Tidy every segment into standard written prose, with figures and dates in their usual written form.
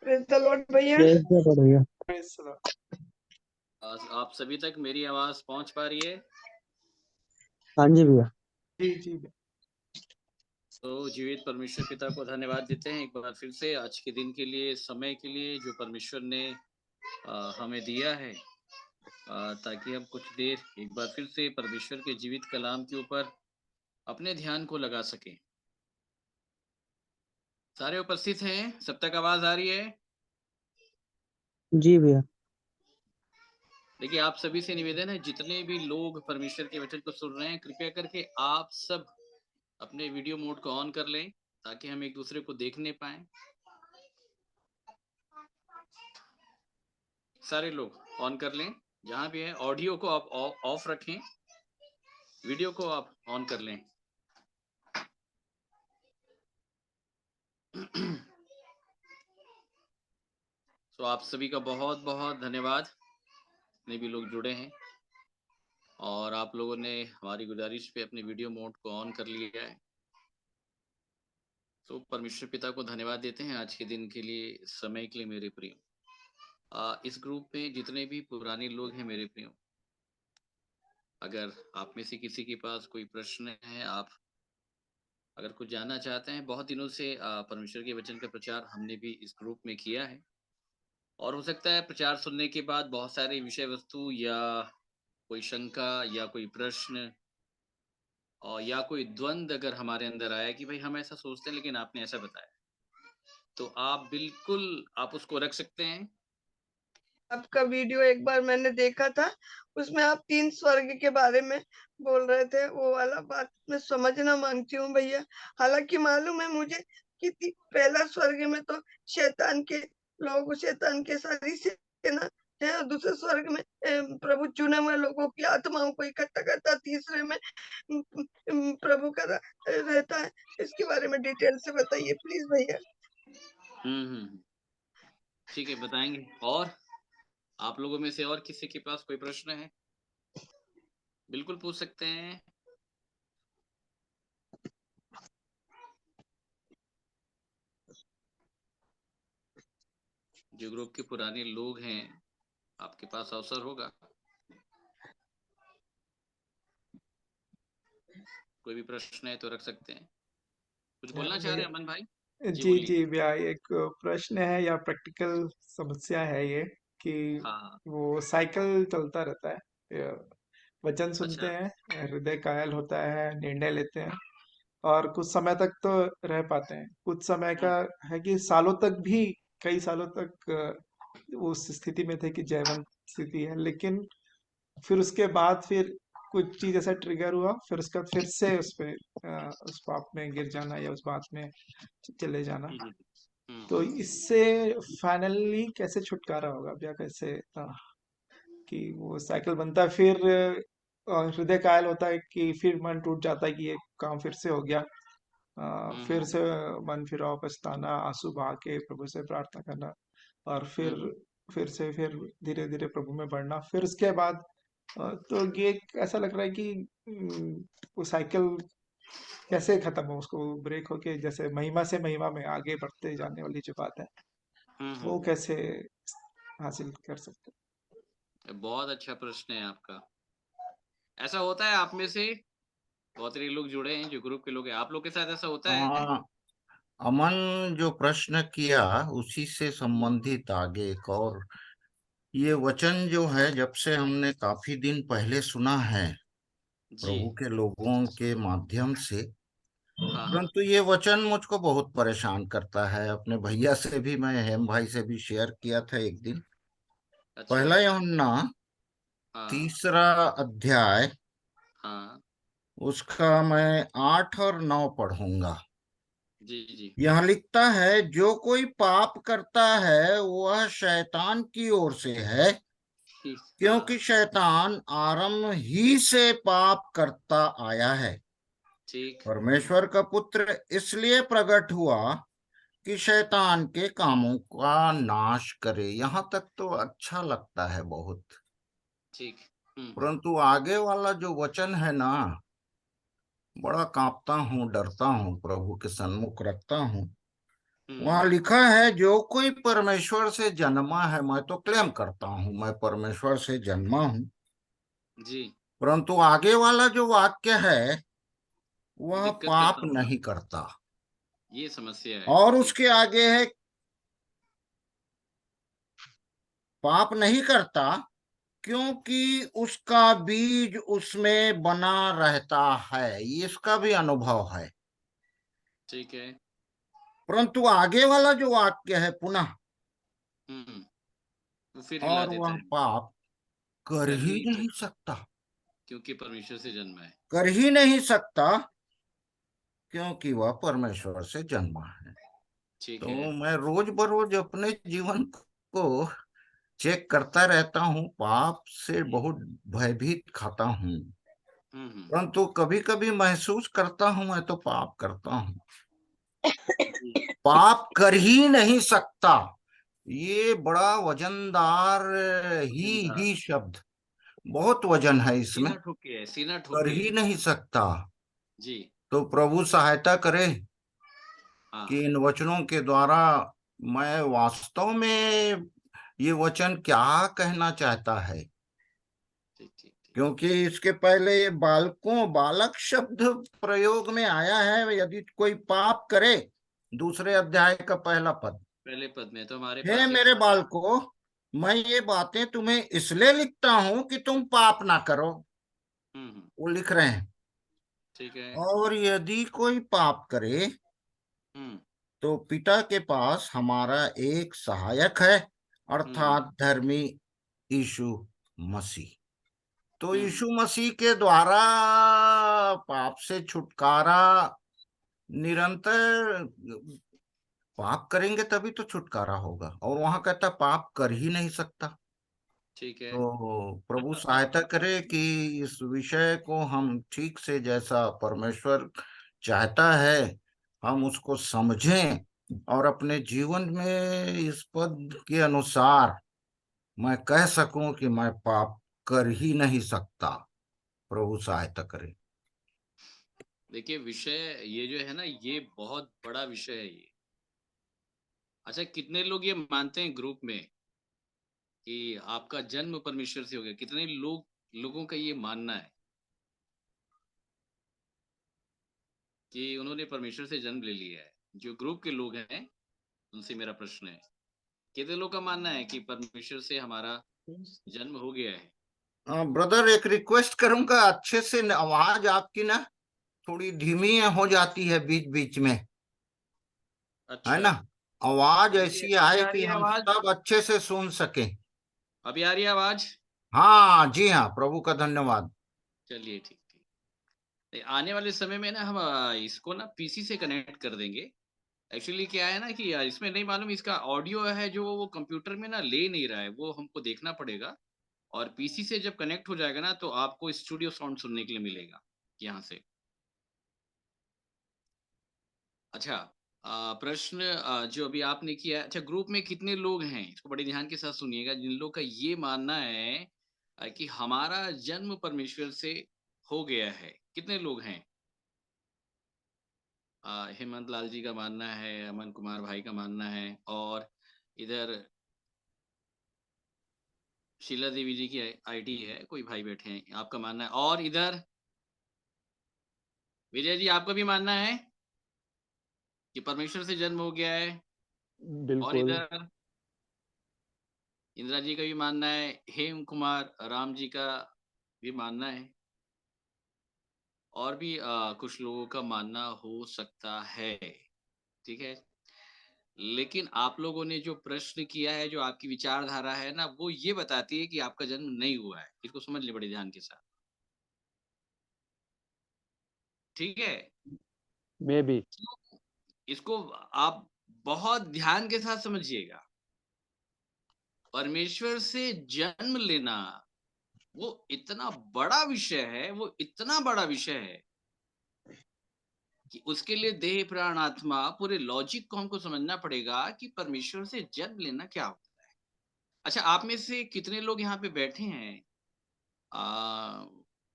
Praise the Lord भैया। Praise the Lord भैया। Praise the Lord. आप सभी तक मेरी आवाज पहुंच पा रही है? हाँ जी भैया। जी जी। तो जीवित परमेश्वर पिता को धन्यवाद देते हैं एक बार फिर से आज के दिन के लिए, समय के लिए जो परमेश्वर ने हमें दिया है, ताकि हम कुछ देर एक बार फिर से परमेश्वर के जीवित कलाम के ऊपर अपने ध्यान को लगा सकें। सारे उपस्थित हैं? सब तक आवाज आ रही है? जी भैया। देखिए, आप सभी से निवेदन है, जितने भी लोग परमेश्वर के वचन को सुन रहे हैं, कृपया करके आप सब अपने वीडियो मोड को ऑन कर लें ताकि हम एक दूसरे को देखने पाए। सारे लोग ऑन कर लें, जहां भी है ऑडियो को आप ऑफ रखें, वीडियो को आप ऑन कर लें। तो आप सभी का बहुत बहुत धन्यवाद, जितने भी लोग जुड़े हैं, और आप लोगों ने हमारी गुजारिश पे अपने वीडियो मोड को ऑन कर लिया है। तो परमेश्वर पिता को धन्यवाद देते हैं आज के दिन के लिए, समय के लिए। मेरे प्रियो, इस ग्रुप में जितने भी पुराने लोग हैं मेरे प्रियो, अगर आप में से किसी के पास कोई प्रश्न है, आप अगर कुछ जानना चाहते हैं, बहुत दिनों से परमेश्वर के वचन का प्रचार हमने भी इस ग्रुप में किया है, और हो सकता है प्रचार सुनने के बाद बहुत सारे विषय वस्तु या कोई शंका या कोई प्रश्न और या कोई द्वंद अगर हमारे अंदर आया कि भाई हम ऐसा सोचते हैं लेकिन आपने ऐसा बताया, तो आप बिल्कुल आप उसको रख सकते हैं। आपका वीडियो एक बार मैंने देखा था, उसमें आप 3 स्वर्ग के बारे में बोल रहे थे। वो वाला बात मैं समझना मांगती हूँ भैया। हालांकि मालूम है मुझे कि पहला स्वर्ग में तो शैतान के लोग, शैतान के सारी सेना है, और दूसरे स्वर्ग में प्रभु चुने हुए लोगों की आत्माओं को इकट्ठा करता, तीसरे में प्रभु का रहता है। इसके बारे में डिटेल से बताइए प्लीज भैया। ठीक है, बताएंगे। और आप लोगों में से और किसी के पास कोई प्रश्न है, बिल्कुल पूछ सकते हैं। जो ग्रुप के पुराने लोग हैं, आपके पास अवसर होगा, कोई भी प्रश्न है तो रख सकते हैं। कुछ बोलना चाह रहे हैं अमन भाई? जी जी बोलिए। जी भैया, एक प्रश्न है या प्रैक्टिकल समस्या है ये कि हाँ। वो साइकिल चलता रहता है। वचन सुनते अच्छा। हैं, हृदय कायल होता है, निर्णय लेते हैं और कुछ समय तक तो रह पाते हैं। कुछ समय का है कि सालों तक भी, कई सालों तक उस स्थिति में थे कि जयवंत स्थिति है, लेकिन फिर उसके बाद फिर कुछ चीज ऐसा ट्रिगर हुआ, फिर उसका फिर से उस पे उस पाप में गिर जाना या उस बात में चले जाना। तो इससे फाइनली कैसे छुटकारा होगा भैया? कैसे कि वो साइकिल बनता है, फिर हृदय कायल होता है कि फिर मन टूट जाता है कि ये काम फिर से हो गया। फिर से मन फिराव, पछताना, आंसू बहा के प्रभु से प्रार्थना करना, और फिर से फिर धीरे धीरे प्रभु में बढ़ना। फिर उसके बाद तो ये ऐसा लग रहा है कि वो साइकिल कैसे खत्म हो, उसको ब्रेक होके जैसे महिमा से महिमा में आगे बढ़ते जाने वाली जो बात है, वो कैसे हासिल कर सकते बहुत अच्छा प्रश्न है आपका। ऐसा होता है आप में से बहुत सारे लोग जुड़े हैं, जो ग्रुप के लोग हैं, आप लोग के साथ ऐसा होता है? हाँ, अमन जो प्रश्न किया उसी से संबंधित आगे एक और, ये वचन जो है जब से हमने काफी दिन पहले सुना है जी। प्रभु के लोगों के माध्यम से, हाँ। परंतु ये वचन मुझको बहुत परेशान करता है। अपने भैया से भी, मैं हेम भाई से भी शेयर किया था एक दिन। अच्छा। पहला यूहन्ना हाँ। 3 अध्याय, हाँ। उसका मैं 8 और 9 पढ़ूंगा। जी जी। यह लिखता है, जो कोई पाप करता है वह शैतान की ओर से है, क्योंकि शैतान आरंभ ही से पाप करता आया है। ठीक। परमेश्वर का पुत्र इसलिए प्रकट हुआ कि शैतान के कामों का नाश करे। यहाँ तक तो अच्छा लगता है बहुत, ठीक। परंतु आगे वाला जो वचन है ना, बड़ा कांपता हूँ, डरता हूँ, प्रभु के सन्मुख रखता हूँ। वहां लिखा है जो कोई परमेश्वर से जन्मा है, मैं तो क्लेम करता हूं मैं परमेश्वर से जन्मा हूं, जी, परंतु आगे वाला जो वाक्य है वह दिक्कत पाप करता होगा, नहीं करता। ये समस्या है। और ठीक। उसके आगे है पाप नहीं करता क्योंकि उसका बीज उसमें बना रहता है, ये इसका भी अनुभव है। ठीक है। परंतु आगे वाला जो वाक्य है पुनः, वो फिर हिला और देता वह है। पाप कर कर ही ही नहीं नहीं सकता, सकता, क्योंकि परमेश्वर से जन्मा है। कर ही नहीं सकता क्योंकि वह परमेश्वर से जन्मा है। ठीक तो है। मैं रोज बरोज अपने जीवन को चेक करता रहता हूँ, पाप से बहुत भयभीत खाता हूँ, हम्म। परंतु कभी कभी महसूस करता हूँ मैं तो पाप करता हूँ। जी। पाप कर ही नहीं सकता, ये बड़ा वजनदार वजनदार। ही शब्द, बहुत वजन है इसमें। सीना ठोक के है, सीना ठोक कर के ही है। नहीं सकता। जी। तो प्रभु सहायता करे हाँ। कि इन वचनों के द्वारा मैं वास्तव में ये वचन क्या कहना चाहता है, ठीक ठीक ठीक। क्योंकि इसके पहले ये बालक शब्द प्रयोग में आया है, यदि कोई पाप करे, दूसरे अध्याय का पहला पद, पहले पद में तो हमारे हे पास एक मेरे बालकों, मैं ये बातें तुम्हें इसलिए लिखता हूं कि तुम पाप ना करो, हम्म। वो लिख रहे हैं। ठीक है। और यदि कोई पाप करे हम्म तो पिता के पास हमारा एक सहायक है, हम्म अर्थात धर्मी यीशु मसीह। तो हम्म। यीशु मसीह के द्वारा पाप से छुटकारा, निरंतर पाप करेंगे तभी तो छुटकारा होगा, और वहां कहता पाप कर ही नहीं सकता। ठीक है। तो प्रभु सहायता करे कि इस विषय को हम ठीक से, जैसा परमेश्वर चाहता है, हम उसको समझें और अपने जीवन में इस पद के अनुसार मैं कह सकूं कि मैं पाप कर ही नहीं सकता। प्रभु सहायता करे। देखिए, विषय ये जो है ना, ये बहुत बड़ा विषय है ये। अच्छा, कितने लोग ये मानते हैं ग्रुप में कि आपका जन्म परमेश्वर से हो गया? कितने लोगों का ये मानना है कि उन्होंने परमेश्वर से जन्म ले लिया है? जो ग्रुप के लोग हैं, उनसे मेरा प्रश्न है, कितने लोग का मानना है कि परमेश्वर से हमारा जन्म हो गया है? ब्रदर, एक रिक्वेस्ट करूंगा, अच्छे से आवाज आपकी ना थोड़ी धीमी हो जाती है बीच बीच में, है अच्छा। ना। आवाज अभी ऐसी अभी आए आ रही कि है हम आवाज? सब अच्छे से सुन सकें। अभी आ रही है आवाज? हाँ जी हाँ, प्रभु का धन्यवाद। चलिए, ठीक ठीक। आने वाले समय में ना हम इसको ना पीसी से कनेक्ट कर देंगे। एक्चुअली क्या है ना कि इसमें नहीं मालूम, इसका ऑडियो है जो वो कंप्यूटर में ना ले नहीं रहा है, वो हमको देखना पड़ेगा। और पीसी से जब कनेक्ट हो जाएगा ना, तो आपको स्टूडियो साउंड सुनने के लिए मिलेगा यहाँ से। अच्छा, प्रश्न जो अभी आपने किया है, अच्छा, ग्रुप में कितने लोग हैं, इसको बड़े ध्यान के साथ सुनिएगा, जिन लोग का ये मानना है कि हमारा जन्म परमेश्वर से हो गया है? कितने लोग हैं? हेमंत लाल जी का मानना है, अमन कुमार भाई का मानना है, और इधर शीला देवी जी की आईडी है, कोई भाई बैठे हैं, आपका मानना है, और इधर विजय जी आपका भी मानना है कि परमेश्वर से जन्म हो गया है, और बिल्कुल। इधर इंदिरा जी का भी मानना है, हेम कुमार राम जी का भी मानना है, और भी कुछ लोगों का मानना हो सकता है। ठीक है, लेकिन आप लोगों ने जो प्रश्न किया है, जो आपकी विचारधारा है ना, वो ये बताती है कि आपका जन्म नहीं हुआ है। इसको समझ ले बड़े ध्यान के साथ। ठीक है, मे बी। इसको आप बहुत ध्यान के साथ समझिएगा। परमेश्वर से जन्म लेना वो इतना बड़ा विषय है, वो इतना बड़ा विषय है कि उसके लिए देह प्राण आत्मा पूरे लॉजिक को हमको समझना पड़ेगा कि परमेश्वर से जन्म लेना क्या होता है। अच्छा, आप में से कितने लोग यहाँ पे बैठे हैं आ,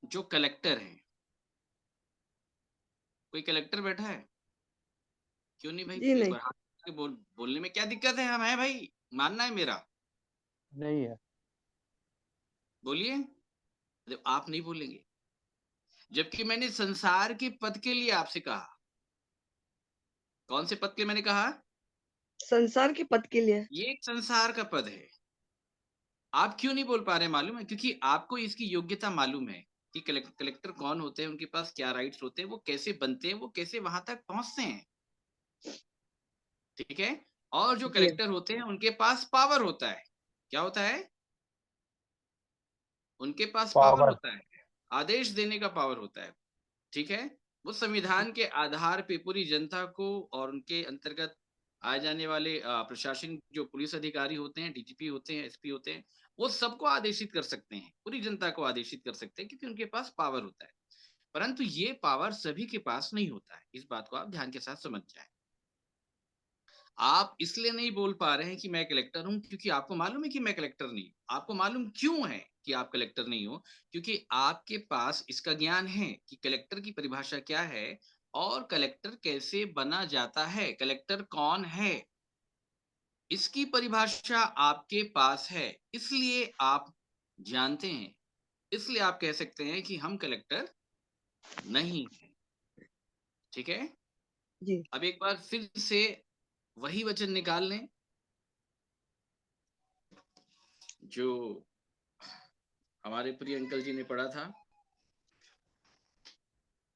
जो कलेक्टर हैं? कोई कलेक्टर बैठा है? क्यों नहीं भाई, जी एक नहीं। बार हाथ के बोलने में क्या दिक्कत है? हम है भाई, मानना है मेरा। नहीं है। बोलिए। आप नहीं बोलेंगे, जबकि मैंने संसार के पद के लिए आपसे कहा। कौन से पद के मैंने कहा? संसार के पद के लिए। ये एक संसार का पद है। आप क्यों नहीं बोल पा रहे मालूम है? क्योंकि आपको इसकी योग्यता मालूम है कि कलेक्टर कौन होते हैं, उनके पास क्या राइट्स होते हैं, वो कैसे बनते हैं, वो कैसे वहां तक पहुंचते हैं। ठीक है। और जो जी कलेक्टर होते हैं उनके पास पावर होता है। क्या होता है? उनके पास पावर पावर। होता है, आदेश देने का पावर होता है। ठीक है। वो संविधान के आधार पे पूरी जनता को और उनके अंतर्गत आ जाने वाले प्रशासन, जो पुलिस अधिकारी होते हैं, डीजीपी होते हैं, एसपी होते हैं, वो सबको आदेशित कर सकते हैं, पूरी जनता को आदेशित कर सकते हैं, क्योंकि उनके पास पावर होता है। परंतु ये पावर सभी के पास नहीं होता है। इस बात को आप ध्यान के साथ समझ जाएं। आप इसलिए नहीं बोल पा रहे हैं कि मैं कलेक्टर हूं, क्योंकि आपको मालूम है कि मैं कलेक्टर नहीं हूं। आपको मालूम क्यों है कि आप कलेक्टर नहीं हो? क्योंकि आपके पास इसका ज्ञान है कि कलेक्टर की परिभाषा क्या है और कलेक्टर कैसे बना जाता है, कलेक्टर कौन है, इसकी परिभाषा आपके पास है। इसलिए आप जानते हैं, इसलिए आप कह सकते हैं कि हम कलेक्टर नहीं हैं। ठीक है। जी। अब एक बार फिर से वही वचन निकाल लें जो हमारे प्रिय अंकल जी ने पढ़ा था।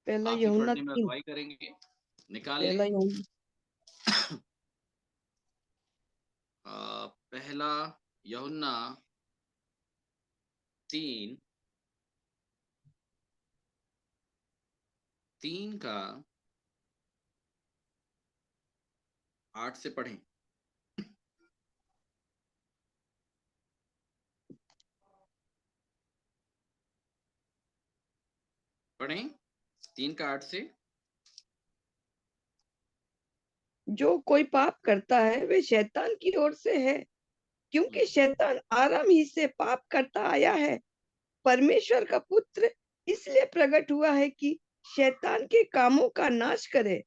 पहला आप ही यूहन्ना पढ़ने में 3। अगुवाई करेंगे। निकाल पहला लें। यूहन्ना पहला यूहन्ना 3 का 8 से पढ़ें। पढ़ें 3 का 8 से। जो कोई पाप करता है वे शैतान की ओर से है, क्योंकि शैतान आराम ही से पाप करता आया है। परमेश्वर का पुत्र इसलिए प्रकट हुआ है कि शैतान के कामों का नाश करे।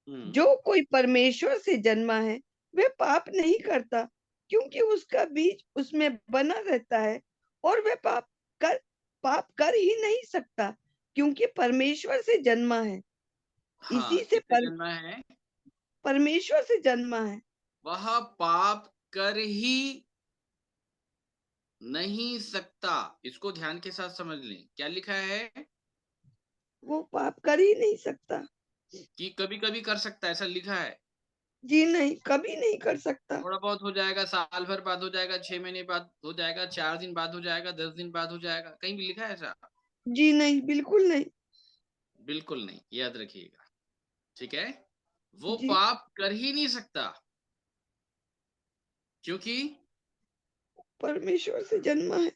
जो कोई परमेश्वर से जन्मा है वह पाप नहीं करता, क्योंकि उसका बीज उसमें बना रहता है, और वह पाप कर ही नहीं सकता, क्योंकि परमेश्वर से जन्मा है। हाँ, इसी से किससे जन्मा है? परमेश्वर से जन्मा है। वह पाप कर ही नहीं सकता। इसको ध्यान के साथ समझ लें। क्या लिखा है? वो पाप कर ही नहीं सकता। कि कभी कभी कर सकता है, ऐसा लिखा है। जी नहीं, कभी नहीं कर सकता। थोड़ा बहुत हो जाएगा, साल भर बाद हो जाएगा, 6 महीने बाद हो जाएगा, 4 दिन बाद हो जाएगा, 10 दिन बाद हो जाएगा। कहीं भी लिखा है ऐसा? जी नहीं, बिल्कुल नहीं। बिल्कुल नहीं, याद रखिएगा। ठीक है। वो जी। पाप कर ही नहीं सकता, क्योंकि परमेश्वर से जन्मा है।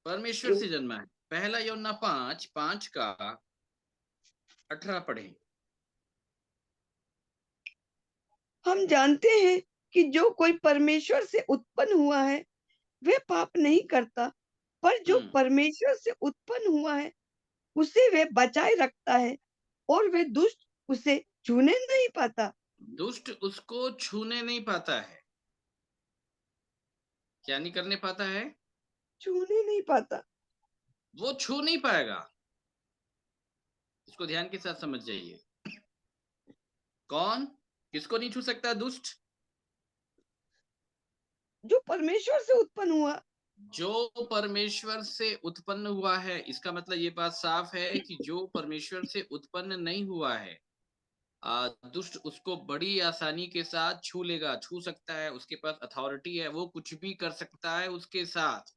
परमेश्वर क्यों? से जन्मा है। पहला यूहन्ना 5 का 18 पढ़ें। हम जानते हैं कि जो कोई परमेश्वर से उत्पन्न हुआ है वह पाप नहीं करता, पर जो परमेश्वर से उत्पन्न हुआ है उसे वह बचाए रखता है, और वह दुष्ट उसे छूने नहीं पाता। दुष्ट उसको छूने नहीं पाता है। क्या नहीं करने पाता है? छूने नहीं पाता। वो छू नहीं पाएगा। इसको ध्यान के साथ समझ जाइए। कौन किसको नहीं छू सकता? दुष्ट। जो परमेश्वर से उत्पन्न हुआ। जो परमेश्वर से उत्पन्न हुआ है, इसका मतलब ये बात साफ है कि जो परमेश्वर से उत्पन्न नहीं हुआ है, दुष्ट उसको बड़ी आसानी के साथ छू लेगा, छू सकता है। उसके पास अथॉरिटी है, वो कुछ भी कर सकता है उसके साथ।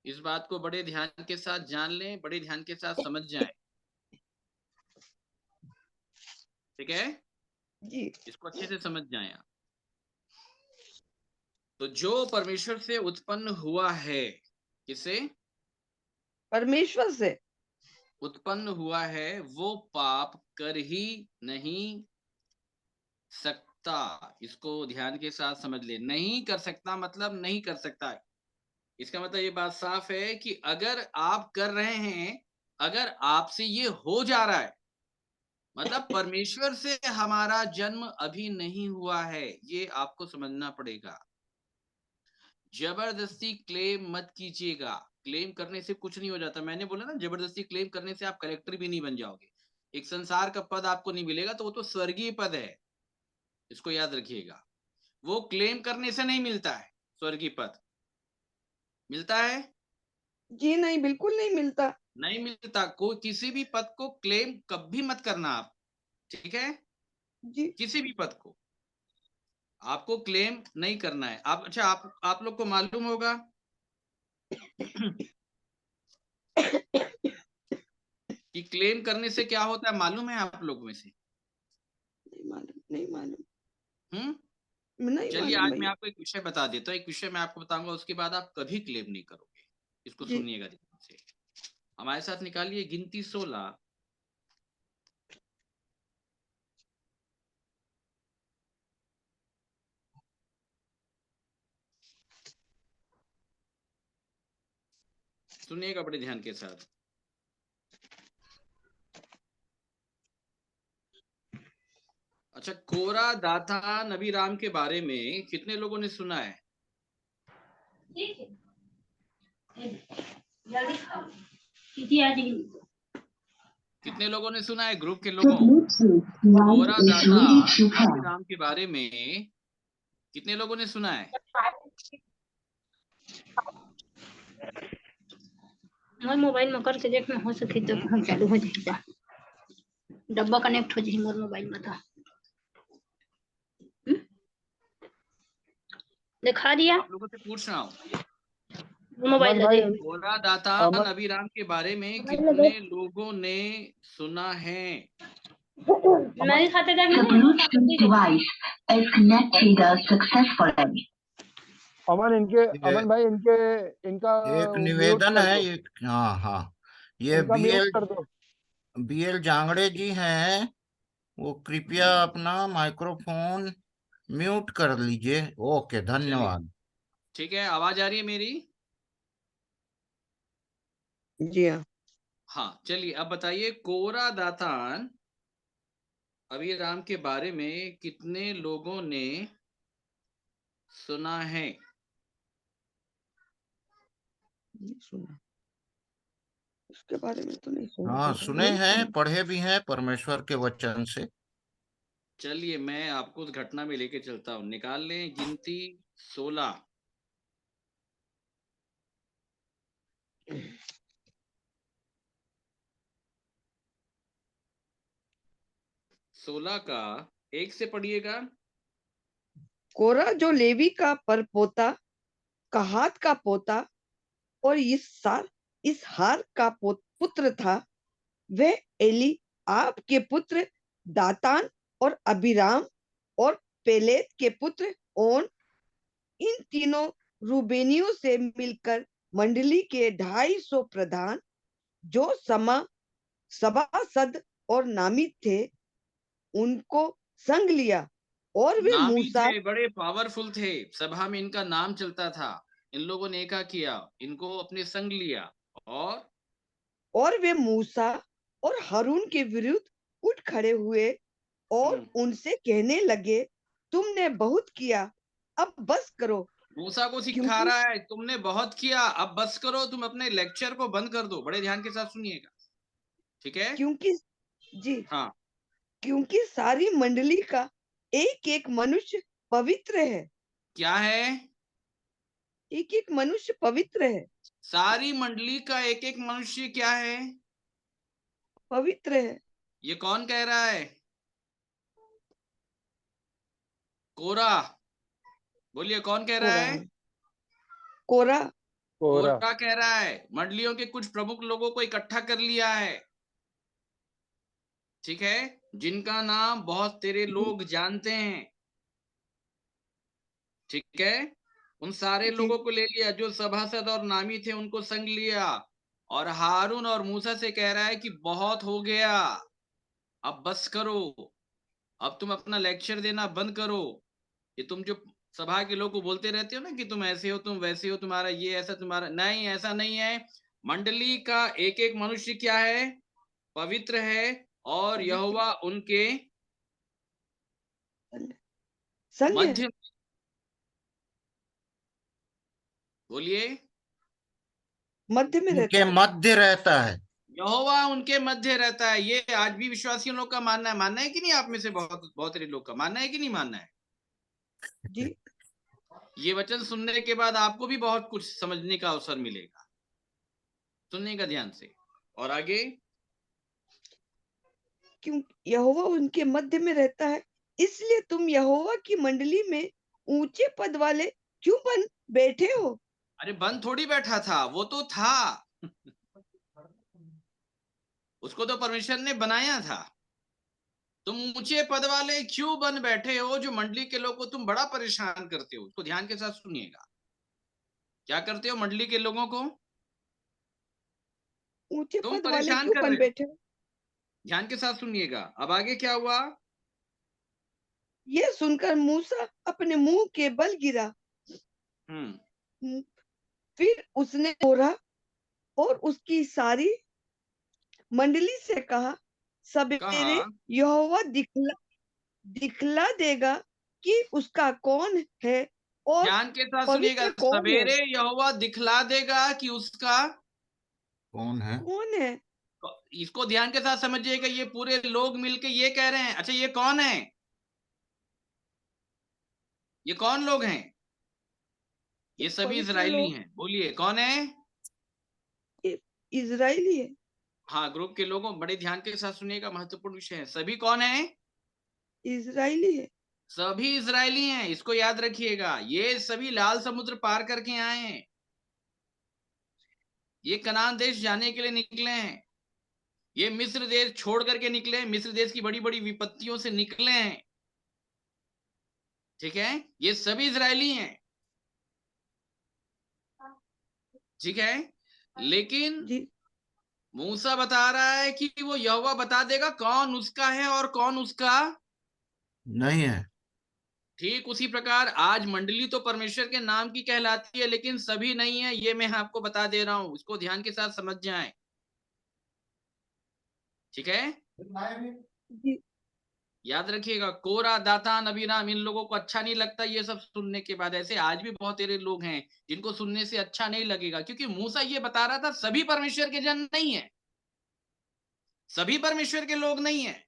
इस बात को बड़े ध्यान के साथ जान लें, बड़े ध्यान के साथ समझ जाएं। ठीक है। जी। इसको अच्छे से समझ जाएं आप। तो जो परमेश्वर से उत्पन्न हुआ है, किसे परमेश्वर से उत्पन्न हुआ है, वो पाप कर ही नहीं सकता। इसको ध्यान के साथ समझ ले। नहीं कर सकता मतलब नहीं कर सकता। इसका मतलब ये बात साफ है कि अगर आप कर रहे हैं, अगर आपसे ये हो जा रहा है, मतलब परमेश्वर से हमारा जन्म अभी नहीं हुआ है, ये आपको समझना पड़ेगा। जबरदस्ती क्लेम मत कीजिएगा। क्लेम करने से कुछ नहीं हो जाता। मैंने बोला ना, जबरदस्ती क्लेम करने से आप कलेक्टर भी नहीं बन जाओगे। एक संसार का पद आपको नहीं मिलेगा, तो वो तो स्वर्गीय पद है, इसको याद रखिएगा। वो क्लेम करने से नहीं मिलता है। स्वर्गीय पद मिलता है? जी नहीं, बिल्कुल नहीं मिलता। नहीं मिलता। कोई किसी भी पद को क्लेम कभी मत करना आप, ठीक है? जी किसी भी पद को आपको क्लेम नहीं करना है। आप अच्छा, आप लोग को मालूम होगा कि क्लेम करने से क्या होता है, मालूम है आप लोग में से? नहीं मालूम, नहीं मालूम, हम्म नहीं चलिए, मालूम आज मैं भैया। आपको एक विषय बता देता हूँ। एक विषय मैं आपको बताऊंगा, उसके बाद आप कभी क्लेम नहीं करोगे। इसको जी सुनिएगा ध्यान से। हमारे साथ निकालिए गिनती 16। सुनिएगा बड़े ध्यान के साथ। अच्छा, कोरा, दातान, अबीराम के बारे में कितने लोगों ने सुना है? कितने लोगों ने सुना है? ग्रुप के लोगों। कोरा, दातान, अबीराम के बारे में कितने लोगों ने सुना है? मोर मोबाइल में करके देखना हो सके तो हम चालू हो जाएगा, डब्बा कनेक्ट हो जाए मोर मोबाइल में। तो दिखा दिया, आप लोगों से पूछ रहा हूँ, मोबाइल अमन भाई, दे। कोरा, दातान, अमन अबीराम के बारे में मोबाइल दे, कितने लोगों ने सुना है? मेरे खाते तक The Bluetooth device is connected successfully. अमन भाई, इनका एक म्यूट निवेदन कर है, दो। ये हाँ हाँ, ये इनका म्यूट कर दो। बीएल जांगड़े जी हैं, वो कृपया अपना माइक्रोफोन म्यूट कर लीजिए। ओके, चलिए, धन्यवाद। ठीक है। आवाज आ रही है मेरी? जी हाँ। हाँ, चलिए अब बताइए, कोरा, दातान, अबीराम के बारे में कितने लोगों ने सुना है? नहीं सुना, इसके बारे में तो नहीं सुना हाँ, भैया, सुने नहीं हैं, सुना। पढ़े भी हैं परमेश्वर के वचन से। चलिए, मैं आपको उस घटना में लेके चलता हूँ। निकाल लें गिनती 16। 16 का 1 से पढ़िएगा। कोरा जो लेवी का परपोता, कहात का पोता और इस हार का पुत्र था, वह एली आप के पुत्र दातान और अबीराम और पेलेत के पुत्र ओन, इन तीनों रूबेनियों से मिलकर मंडली के 250 प्रधान, जो सभासद और नामित थे, उनको संग लिया। और वे नामी मूसा थे, बड़े पावरफुल थे, सभा में इनका नाम चलता था। इन लोगों ने क्या किया? इनको अपने संग लिया और वे मूसा और हारून के विरुद्ध उठ खड़े हुए और उनसे कहने लगे, तुमने बहुत किया, अब बस करो। मूसा को सिखा क्योंकि रहा है, तुमने बहुत किया, अब बस करो, तुम अपने लेक्चर को बंद कर दो। बड़े ध्यान के साथ सुनिएगा, ठीक है? क्योंकि जी हाँ, क्योंकि सारी मंडली का एक एक मनुष्य पवित्र है। क्या है? एक एक मनुष्य पवित्र है। सारी मंडली का एक एक मनुष्य क्या है? पवित्र है। ये कौन कह रहा है? कोरा। बोलिए, कौन कह रहा कोरा है? कोरा कोरा। कोरा कह रहा है। मंडलियों के कुछ प्रमुख लोगों को इकट्ठा कर लिया है, ठीक है, जिनका नाम बहुत तेरे लोग जानते हैं, ठीक है। उन सारे जी लोगों को ले लिया, जो सभासद और नामी थे, उनको संग लिया। और हारून और मूसा से कह रहा है कि बहुत हो गया, अब बस करो, अब तुम अपना लेक्चर देना बंद करो। ये तुम जो सभा के लोग को बोलते रहते हो ना कि तुम ऐसे हो, तुम वैसे हो, तुम्हारा ये ऐसा, तुम्हारा नहीं, ऐसा नहीं है। मंडली का एक एक मनुष्य क्या है? पवित्र है। और यहोवा उनके संग है। मध्य, बोलिए, मध्य में रहता उनके है। मध्य रहता है। यहोवा उनके मध्य रहता है। ये आज भी विश्वासियों लोग का मानना है। मानना है कि नहीं? आप में से बहुत बहुत लोग का मानना है कि नहीं मानना है? जी, ये वचन सुनने के बाद आपको भी बहुत कुछ समझने का अवसर मिलेगा। सुनने का ध्यान से। और आगे, क्यों यहोवा उनके मध्य में रहता है, इसलिए तुम यहोवा की मंडली में ऊंचे पद वाले क्यों बन बैठे हो? अरे बंद थोड़ी बैठा था, वो तो था। उसको तो परमेश्वर ने बनाया था। तुम ऊंचे पद वाले क्यों बन बैठे हो? जो मंडली के लोग को तुम बड़ा परेशान करते हो। उसको ध्यान के साथ सुनिएगा। क्या करते हो मंडली के लोगों को? ऊंचे तुम पद वाले परेशान क्यों कर बन रहे हो। बैठे हो? ध्यान के साथ सुनिएगा। अब आगे क्या हुआ? ये सुनकर मूसा अपने मुंह के बल गिरा। फिर उसने कोरह और उसकी सारी मंडली से कहा, सवेरे कहा, यहोवा दिखला देगा कि उसका कौन है और ध्यान के साथ सुनिएगा। पवित्र कौन है। सवेरे यहोवा दिखला देगा कि उसका कौन है? कौन है? इसको ध्यान के साथ समझिएगा। ये पूरे लोग मिलके ये कह रहे हैं। अच्छा, ये कौन है? ये कौन लोग हैं? ये सभी पवित्र इजरायली लोग, हैं। बोलिए, कौन है? ये इजरायली है। हाँ, ग्रुप के लोगों, बड़े ध्यान के साथ सुनिएगा, महत्वपूर्ण विषय है। सभी कौन है? इजरायली है। सभी इजरायली हैं। इसको याद रखिएगा। ये सभी लाल समुद्र पार करके आए हैं। ये कनान देश जाने के लिए निकले हैं। ये मिस्र देश छोड़ करके निकले हैं। मिस्र देश की बड़ी बड़ी विपत्तियों से निकले हैं। ठीक है, ये सभी इजरायली हैं। ठीक है, लेकिन जी, मूसा बता रहा है कि वो यहोवा बता देगा कौन उसका है और कौन उसका नहीं है। ठीक उसी प्रकार आज मंडली तो परमेश्वर के नाम की कहलाती है, लेकिन सभी नहीं है। ये मैं आपको बता दे रहा हूं, इसको ध्यान के साथ समझ जाएं। ठीक है, जी, याद रखिएगा। कोरा, दातान, अबीराम, इन लोगों को अच्छा नहीं लगता ये सब सुनने के बाद। ऐसे आज भी बहुत तेरे लोग हैं जिनको सुनने से अच्छा नहीं लगेगा, क्योंकि मूसा ये बता रहा था सभी परमेश्वर के जन नहीं है, सभी परमेश्वर के लोग नहीं है,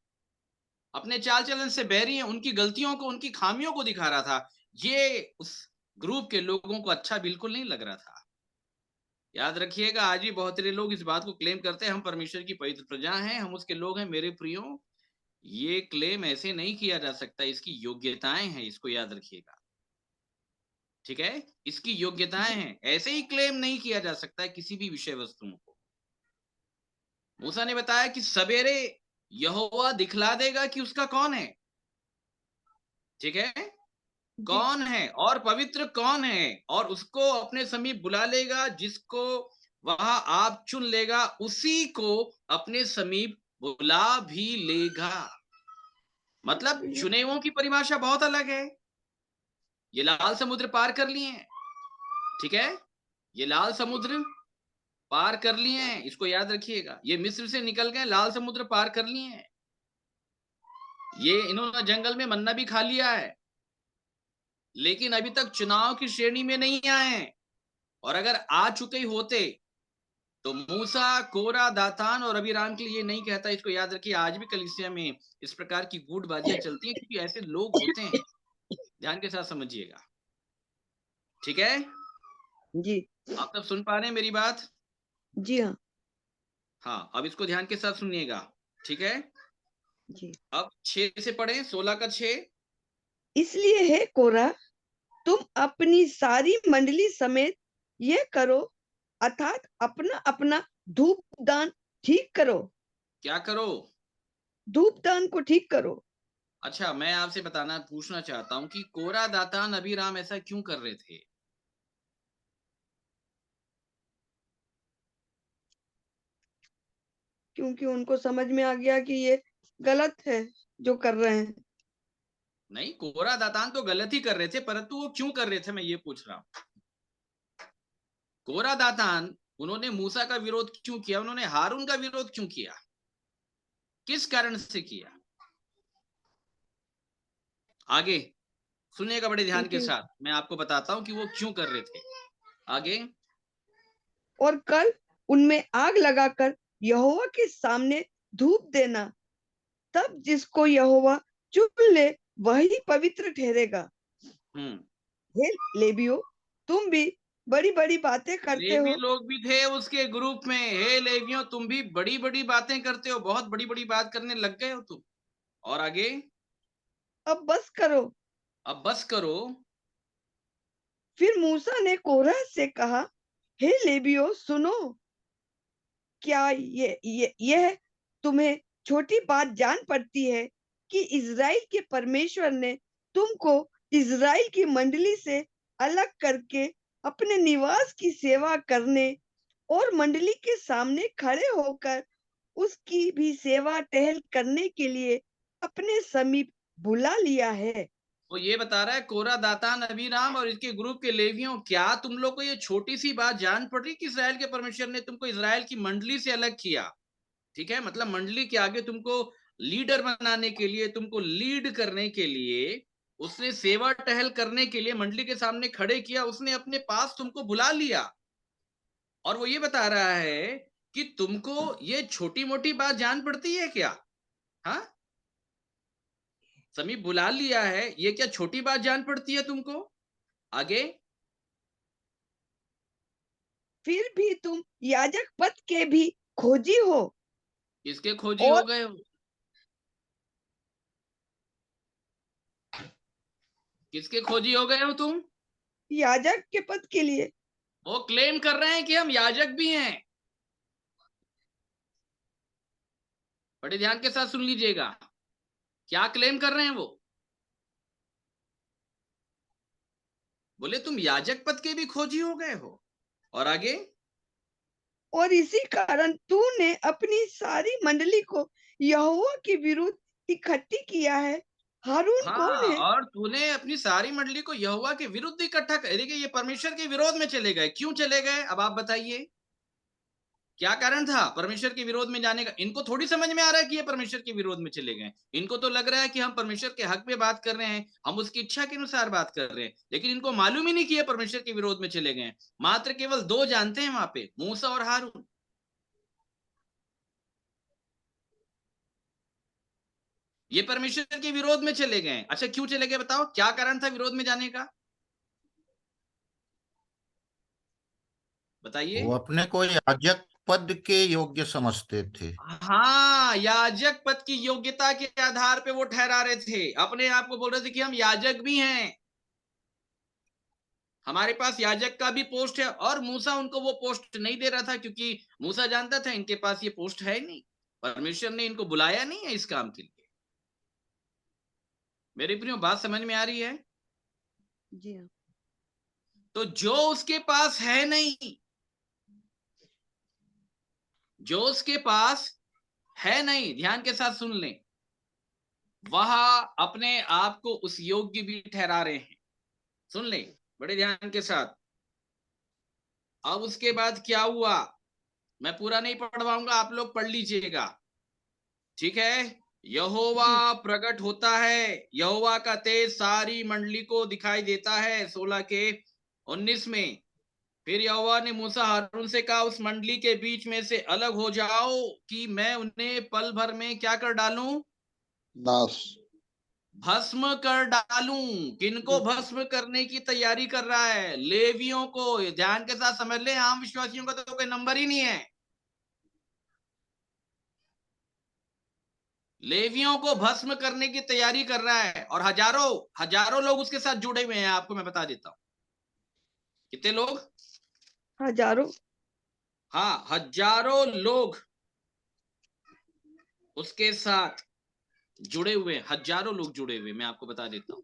अपने चाल चलन से बैरी हैं, उनकी गलतियों को, उनकी खामियों को दिखा रहा था। ये उस ग्रुप के लोगों को अच्छा बिल्कुल नहीं लग रहा था। याद रखिएगा, आज भी बहुत सारे लोग इस बात को क्लेम करते हैं, हम परमेश्वर की पवित्र प्रजा हैं, हम उसके लोग हैं। मेरे प्रियो, ये क्लेम ऐसे नहीं किया जा सकता। इसकी योग्यताएं हैं, इसको याद रखिएगा। ठीक है, इसकी योग्यताएं हैं। ऐसे ही क्लेम नहीं किया जा सकता है किसी भी विषय वस्तुओं को। मूसा ने बताया कि सवेरे यहोवा दिखला देगा कि उसका कौन है। ठीक है, जी, कौन है और पवित्र कौन है, और उसको अपने समीप बुला लेगा। जिसको वहां आप चुन लेगा, उसी को अपने समीप बुला भी लेगा। मतलब चुने हुओं की परिभाषा बहुत अलग है। ये लाल समुद्र पार कर लिए हैं। ठीक है, ये लाल समुद्र पार कर लिए हैं, इसको याद रखिएगा। ये मिस्र से निकल गए, लाल समुद्र पार कर लिए हैं। ये इन्होंने जंगल में मन्ना भी खा लिया है, लेकिन अभी तक चुनाव की श्रेणी में नहीं आए हैं। और अगर आ चुके ही होते तो मूसा, कोरा, दातान और अबीराम के लिए नहीं कहता। इसको याद रखिए। आज भी कलीसिया में इस प्रकार की गूढ़बाजियां चलती हैं, क्योंकि ऐसे लोग होते हैं। ध्यान के साथ समझिएगा। ठीक है, जी, आप सब सुन पा रहे हैं मेरी बात? जी हाँ, हाँ, अब इसको ध्यान के साथ सुनिएगा। ठीक है, जी। अब 6 से पढ़े, 16 का 6। इसलिए है कोरा, तुम अपनी सारी मंडली समेत ये करो, अर्थात अपना अपना धूप दान ठीक करो। क्या करो? धूप दान को ठीक करो। अच्छा, मैं आपसे पूछना चाहता हूं कि कोरा, दातान, अबीराम ऐसा क्यों कर रहे थे? क्योंकि उनको समझ में आ गया कि ये गलत है जो कर रहे हैं। नहीं, कोरा, दातान तो गलत ही कर रहे थे, परंतु वो क्यों कर रहे थे, मैं ये पूछ रहा हूं। कोरा, दातान, उन्होंने मूसा का विरोध क्यों किया? उन्होंने हारून का विरोध क्यों किया? किस कारण से किया? आगे सुनिएगा बड़े ध्यान के क्योंकि साथ, मैं आपको बताता हूं कि वो क्यों कर रहे थे। आगे, और कल उनमें आग लगाकर यहोवा के सामने धूप देना, तब जिसको यहोवा चुन ले वही पवित्र ठहरेगा। हे लेवियो, तुम भी बड़ी बड़ी बातें करते लेवी हो। लोग भी थे उसके ग्रुप में। हे लेवियों, तुम भी बड़ी बड़ी बातें करते हो, बहुत बड़ी बड़ी बात करने लग गए हो तुम। और आगे, अब बस करो। अब बस करो। फिर मूसा ने कोरह से कहा, हे लेवियो सुनो, क्या यह तुम्हें छोटी बात जान पड़ती है कि इज़राइल के परमेश्वर ने तुमको इज़राइल की मंडली से अलग करके अपने निवास की सेवा करने और मंडली के सामने खड़े होकर उसकी भी सेवा टहल करने के लिए अपने समीप बुला लिया है। वो ये बता रहा है, कोरा, दातान, अबीराम और इसके ग्रुप के लेवियों, क्या तुम लोग को ये छोटी सी बात जान पड़ रही कि इज़राइल के परमेश्वर ने तुमको इज़राइल की मंडली से अलग किया? ठीक है, मतलब मंडली के आगे तुमको लीडर बनाने के लिए, तुमको लीड करने के लिए, उसने सेवा टहल करने के लिए मंडली के सामने खड़े किया, उसने अपने पास तुमको बुला लिया। और वो ये बता रहा है कि तुमको ये छोटी मोटी बात जान पड़ती है क्या? हाँ, समीप बुला लिया है, ये क्या छोटी बात जान पड़ती है तुमको? आगे, फिर भी तुम याजक पद के भी खोजी हो। किसके खोजी और हो गए हो? किसके खोजी हो गए हो तुम? याजक के पद के लिए। वो क्लेम कर रहे हैं कि हम याजक भी हैं। बड़े ध्यान के साथ सुन लीजिएगा, क्या क्लेम कर रहे हैं वो? बोले तुम याजक पद के भी खोजी हो गए हो। और आगे, और इसी कारण तूने अपनी सारी मंडली को यहोवा के विरुद्ध इकट्ठी किया है। हारून कौन हाँ, है? और तूने अपनी सारी मंडली को यहोवा के विरुद्ध इकट्ठा कर, देखिए ये परमेश्वर के विरोध में चले गए। क्यों चले गए, अब आप बताइए, क्या कारण था परमेश्वर के विरोध में जाने का? इनको थोड़ी समझ में आ रहा है कि ये परमेश्वर के विरोध में चले गए। इनको तो लग रहा है कि हम परमेश्वर के हक में बात कर रहे हैं, हम उसकी इच्छा के अनुसार बात कर रहे हैं, लेकिन इनको मालूम ही नहीं कि ये परमेश्वर के विरोध में चले गए। मात्र केवल दो जानते हैं वहां पे, मूसा और हारून। ये परमेश्वर के विरोध में चले गए। अच्छा, क्यों चले गए बताओ, क्या कारण था विरोध में जाने का? बताइए। वो अपने को याजक पद के योग्य समझते थे। हाँ, याजक पद की योग्यता के आधार पे वो ठहरा रहे थे, अपने आप को बोल रहे थे कि हम याजक भी हैं, हमारे पास याजक का भी पोस्ट है। और मूसा उनको वो पोस्ट नहीं दे रहा था, क्योंकि मूसा जानता था इनके पास ये पोस्ट है नहीं, परमेश्वर ने इनको बुलाया नहीं है इस काम के लिए। मेरे प्रियो, बात समझ में आ रही है? जी हाँ। तो जो उसके पास है नहीं, जो उसके पास है नहीं, ध्यान के साथ सुन लें, वह अपने आप को उस योग्य भी ठहरा रहे हैं। सुन लें बड़े ध्यान के साथ। अब उसके बाद क्या हुआ, मैं पूरा नहीं पढ़वाऊंगा, आप लोग पढ़ लीजिएगा, ठीक है? यहोवा जी प्रकट होता है, यहोवा का तेज सारी मंडली को दिखाई देता है। 16 के 19 में, फिर यहोवा ने मूसा हारून से कहा, उस मंडली के बीच में से अलग हो जाओ कि मैं उन्हें पल भर में क्या कर डालूं? नाश। भस्म कर डालूं। किनको भस्म करने की तैयारी कर रहा है? लेवियों को। ध्यान के साथ समझ ले, आम विश्वासियों का तो कोई नंबर ही नहीं है। लेवियों को भस्म करने की तैयारी कर रहा है, और हजारों हजारों लोग उसके साथ जुड़े हुए हैं। आपको मैं बता देता हूं, कितने लोग? हजारों। हाँ, हजारों लोग उसके साथ जुड़े हुए हैं, हजारों लोग जुड़े हुए, मैं आपको बता देता हूं।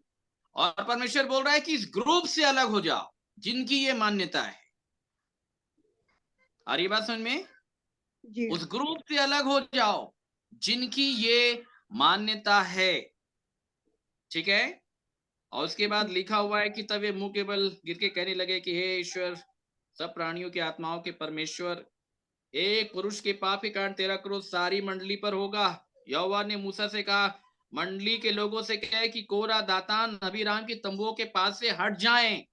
और परमेश्वर बोल रहा है कि इस ग्रुप से अलग हो जाओ जिनकी ये मान्यता है। आ रही बात समझ में? जी उस ग्रुप से अलग हो जाओ जिनकी ये मान्यता है, ठीक है? और उसके बाद जी लिखा हुआ है कि तब वे मुंह के बल गिर के कहने लगे कि हे ईश्वर, सब प्राणियों की आत्माओं के परमेश्वर, एक पुरुष के पाप के कारण तेरा क्रोध सारी मंडली पर होगा। यहोवा ने मूसा से कहा, मंडली के लोगों से कहे कि कोरा, दातान, अबीराम की तंबुओं के पास से हट जाएं।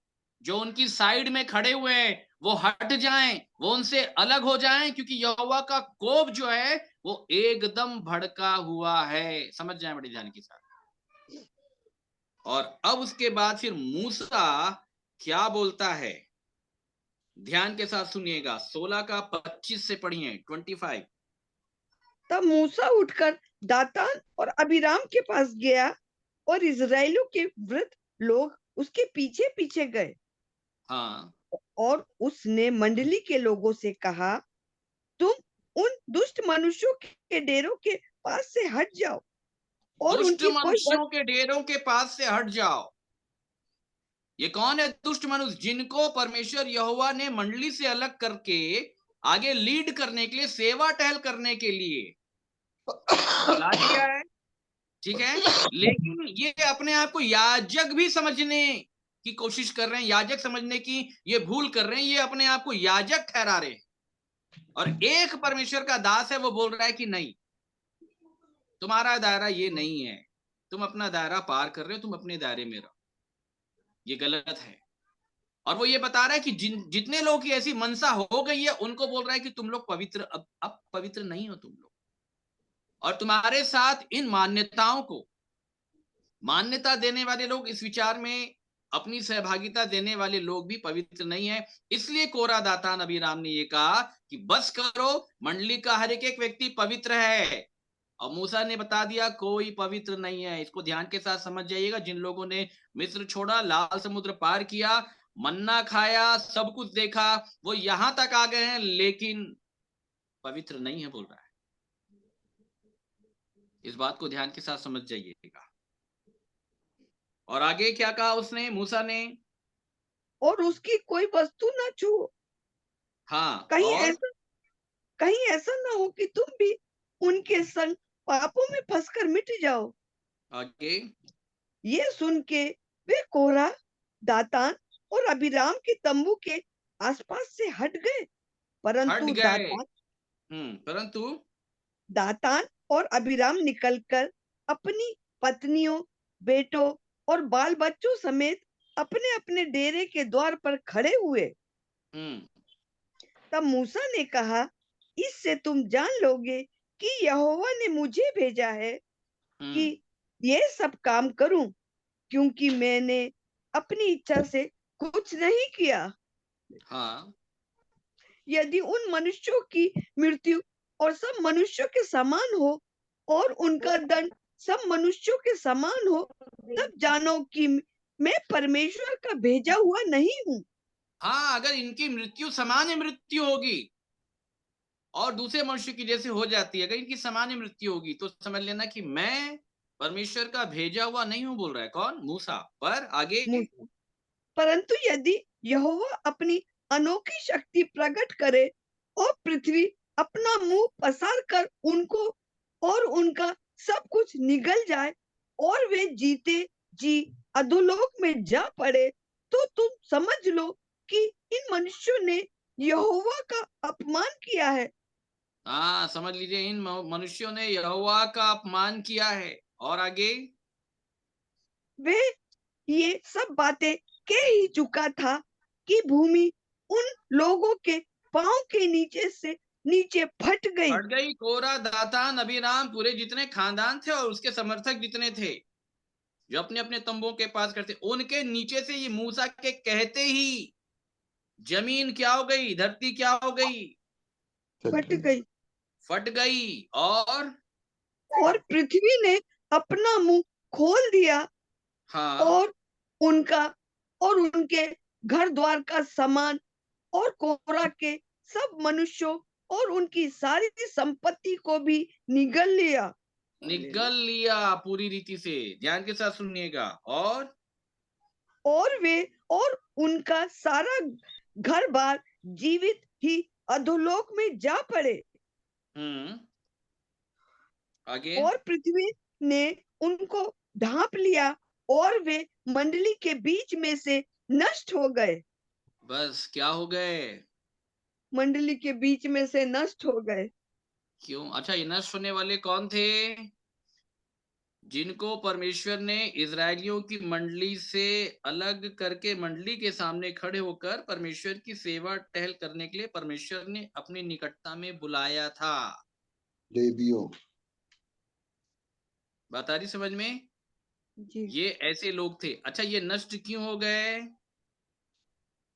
जो उनकी साइड में खड़े हुए हैं वो हट जाएं, वो उनसे अलग हो जाएं, क्योंकि यहोवा का कोप जो है वो एकदम भड़का हुआ है। समझ जाए बड़ी ध्यान के साथ। और अब उसके बाद फिर मूसा क्या बोलता है, ध्यान के साथ सुनिएगा। 16 का 25 से पढ़िए, 25। तब मूसा उठकर दातान और अबीराम के पास गया और इजराइलियों के वृद्ध लोग उसके पीछे पीछे गए। हाँ, और उसने मंडली के लोगों से कहा, तुम उन दुष्ट मनुष्यों के डेरों के पास से हट जाओ और दुष्ट उनकी कोई मनुष्यों के डेरों के पास से हट जाओ। ये कौन है दुष्ट मनुष्य? जिनको परमेश्वर यहोवा ने मंडली से अलग करके आगे लीड करने के लिए, सेवा टहल करने के लिए बुला दिया है, ठीक है। लेकिन ये अपने आप को याजक भी समझने की कोशिश कर रहे हैं, याजक समझने की ये भूल कर रहे हैं, ये अपने आप को याजक ठहरा रहे हैं। और एक परमेश्वर का दास है, वो बोल रहा है कि नहीं, तुम्हारा दायरा ये नहीं है, तुम अपना दायरा पार कर रहे हो, तुम अपने दायरे में रहो, ये गलत है। और वो ये बता रहा है कि जितने लोगों की ऐसी मनसा हो गई है, उनको बोल रहा है कि तुम लोग पवित्र, अब पवित्र नहीं हो तुम लोग, और तुम्हारे साथ इन मान्यताओं को मान्यता देने वाले लोग, इस विचार में अपनी सहभागिता देने वाले लोग भी पवित्र नहीं है। इसलिए कोरा, दातान, अबीराम ने ये कहा कि बस करो, मंडली का हर एक व्यक्ति पवित्र है। और मूसा ने बता दिया कोई पवित्र नहीं है। इसको ध्यान के साथ समझ जाइएगा। जिन लोगों ने मिस्र छोड़ा, लाल समुद्र पार किया, मन्ना खाया, सब कुछ देखा, वो यहां तक आ गए हैं, लेकिन पवित्र नहीं है बोल रहा है। इस बात को ध्यान के साथ समझ जाइएगा। और आगे क्या कहा उसने, मूसा ने, और उसकी कोई वस्तु न छुओ। हाँ, कहीं ऐसा ना हो कि तुम भी उनके संग पापों में फंसकर मिट जाओ। आगे ये सुन के वे कोरा, दातान और अबीराम के तंबू के आसपास से हट गए। हट परंतु गए। परंतु दातान और अबीराम निकलकर अपनी पत्नियों, बेटों और बाल बच्चों समेत अपने अपने डेरे के द्वार पर खड़े हुए। तब मूसा ने कहा, इससे तुम जान लोगे कि यहोवा ने मुझे भेजा है कि ये सब काम करूं, क्योंकि मैंने अपनी इच्छा से कुछ नहीं किया। हाँ, यदि उन मनुष्यों की मृत्यु और सब मनुष्यों के समान हो और उनका दंड सब मनुष्यों के समान हो, तब जानो कि मैं परमेश्वर का भेजा हुआ नहीं हूँ। हाँ, अगर इनकी मृत्यु सामान्य मृत्यु होगी और दूसरे मनुष्य की जैसे हो जाती है, अगर इनकी सामान्य मृत्यु होगी, तो समझ लेना कि मैं परमेश्वर का भेजा हुआ नहीं हूं बोल रहा है। कौन? मूसा। पर आगे परंतु यदि यहोवा अपनी अनोखी शक्ति प्रकट करे और पृथ्वी अपना मुंह पसार कर उनको और उनका सब कुछ निगल जाए और वे जीते जी अधोलोक में जा पड़े, तो तुम समझ लो कि इन मनुष्यों ने यहोवा का अपमान किया है। हाँ, समझ लीजिए, इन मनुष्यों ने यहोवा का अपमान किया है। और आगे वे ये सब बातें कह ही चुका था कि भूमि उन लोगों के पांव के नीचे से नीचे फट गई। कोरा, दातान, अबीराम, पूरे जितने खानदान थे और उसके समर्थक जितने थे, जो अपने अपने तंबुओं के पास करते, उनके नीचे से ये मूसा के कहते ही जमीन क्या हो गई, धरती क्या हो गई, फट गई। और पृथ्वी ने अपना मुंह खोल दिया। हाँ, और उनका और उनके घर द्वार का सामान और कोरा के सब मनुष्यों और उनकी सारी संपत्ति को भी निगल लिया पूरी रीति से। ध्यान के साथ सुनिएगा। और वे और उनका सारा घर बार जीवित ही अधोलोक में जा पड़े। आगे और पृथ्वी ने उनको ढांप लिया और वे मंडली के बीच में से नष्ट हो गए। बस क्या हो गए? मंडली के बीच में से नष्ट हो गए। क्यों? अच्छा, ये नष्ट होने वाले कौन थे? जिनको परमेश्वर ने इजरायलियों की मंडली से अलग करके मंडली के सामने खड़े होकर परमेश्वर की सेवा टहल करने के लिए परमेश्वर ने अपनी निकटता में बुलाया था। लेवियों। बात आ रही समझ में? जी ये ऐसे लोग थे। अच्छा, ये नष्ट क्यों हो गए?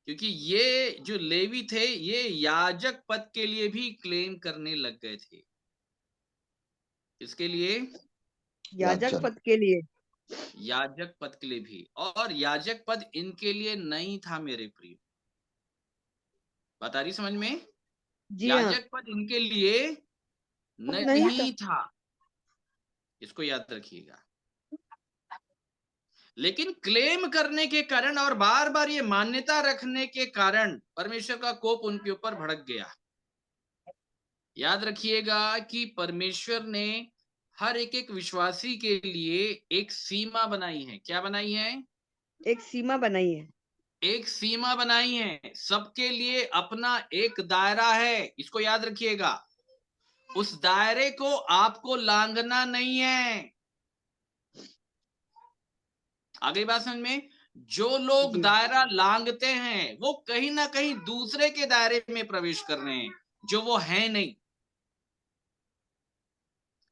क्योंकि ये जो लेवी थे ये याजक पद के लिए भी क्लेम करने लग गए थे। इसके लिए याजक पद के लिए। याजक पद के लिए भी, और याजक पद इनके लिए नहीं था मेरे प्रिय। बता रही समझ में? जी हाँ, याजक पद इनके लिए नहीं था। नहीं था, इसको याद रखिएगा। लेकिन क्लेम करने के कारण और बार बार ये मान्यता रखने के कारण परमेश्वर का कोप उनके ऊपर भड़क गया। याद रखिएगा कि परमेश्वर ने हर एक विश्वासी के लिए एक सीमा बनाई है। क्या बनाई है? एक सीमा बनाई है। एक सीमा बनाई है। सबके लिए अपना एक दायरा है, इसको याद रखिएगा। उस दायरे को आपको लांघना नहीं है। आगे बात समझ में? जो लोग जी दायरा लांघते हैं वो कहीं ना कहीं दूसरे के दायरे में प्रवेश कर रहे हैं जो वो है नहीं।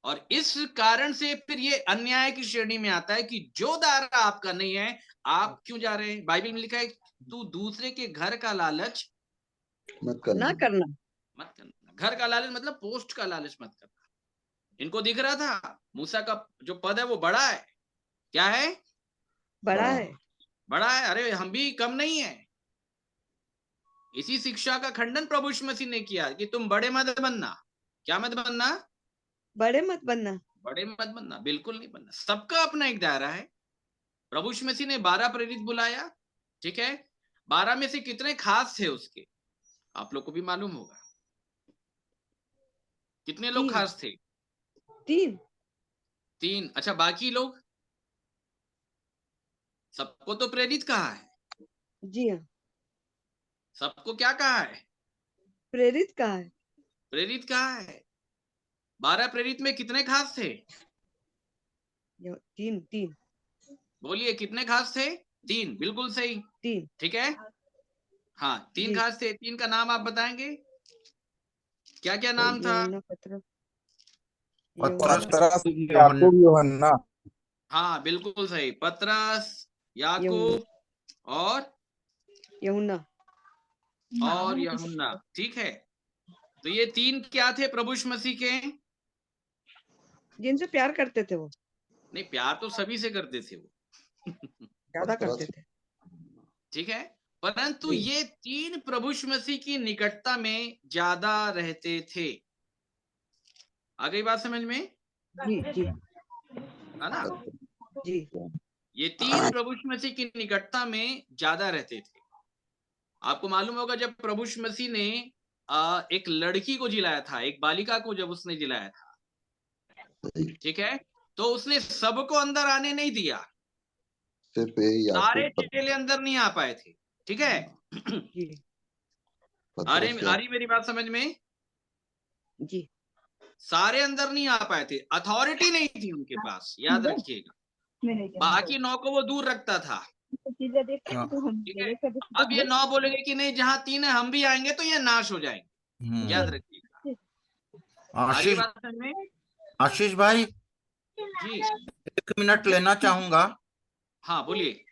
और इस कारण से फिर ये अन्याय की श्रेणी में आता है कि जो दायरा आपका नहीं है आप क्यों जा रहे हैं। बाइबल में लिखा है तू दूसरे के घर का लालच मत करना। ना करना। मत करना। घर का लालच मतलब पोस्ट का लालच मत करना। इनको दिख रहा था मूसा का जो पद है वो बड़ा है। क्या है? बड़ा है। बड़ा है। अरे हम भी कम नहीं है। इसी शिक्षा का खंडन प्रभु यीशु मसीह ने किया कि तुम बड़े मत बनना। क्या मत बनना? बड़े मत बनना। बड़े मत बनना, बिल्कुल नहीं बनना। सबका अपना एक दायरा है। प्रभु यीशु मसीह ने 12 प्रेरित बुलाया, ठीक है। 12 में से कितने खास थे उसके? आप लोग को भी मालूम होगा। कितने लोग 3 खास थे? 3। 3। अच्छा, बाकी लोग? सबको तो प्रेरित कहा है। जी हाँ, सबको क्या कहा है? प्रेरित कहा है। प्रेरित कहा है। 12 प्रेरित में कितने खास थे? 3। बोलिए कितने खास थे? 3, बिल्कुल सही। 3। ठीक है। हाँ, 3 जी खास थे। 3 का नाम आप बताएंगे? क्या क्या नाम था? यूहन्ना, पतरस, पतरस, यूहन्ना, यूहन्ना। याकूब यूहन्ना। हाँ, बिल्कुल सही। पतरस, यूहन्ना, याकूब और यूहन्ना। यूहन्ना। ठीक है। तो ये 3 क्या थे प्रभु यीशु मसीह के? जिनसे प्यार करते थे वो, नहीं, प्यार तो सभी से करते थे वो। ज्यादा करते थे। ठीक है। परंतु जी ये 3 प्रभु यीशु मसीह की निकटता में ज्यादा रहते थे। आ गई बात समझ में? जी जी है ना? जी ये 3 प्रभु यीशु मसीह की निकटता में ज्यादा रहते थे। आपको मालूम होगा जब प्रभु यीशु मसीह ने एक लड़की को जिलाया था, एक बालिका को जब उसने जिलाया था, ठीक है, तो उसने सबको अंदर आने नहीं दिया। सिर्फ सारे याकूब, चेले अंदर नहीं आ पाए थे। ठीक है। जी पतरस, आ रही मेरी बात समझ में? जी सारे अंदर नहीं आ पाए थे, अथॉरिटी नहीं थी उनके पास, याद रखिएगा। बाकी 9 को वो दूर रखता था। ठीक है। अब ये 9 बोलेंगे कि नहीं, जहां 3 है हम भी आएंगे तो ये नाश हो जाएंगे। याद रखिएगा। आगे आशीष, बात समझ में? आशीष भाई जी 1 मिनट लेना चाहूंगा। हाँ, बोलिए।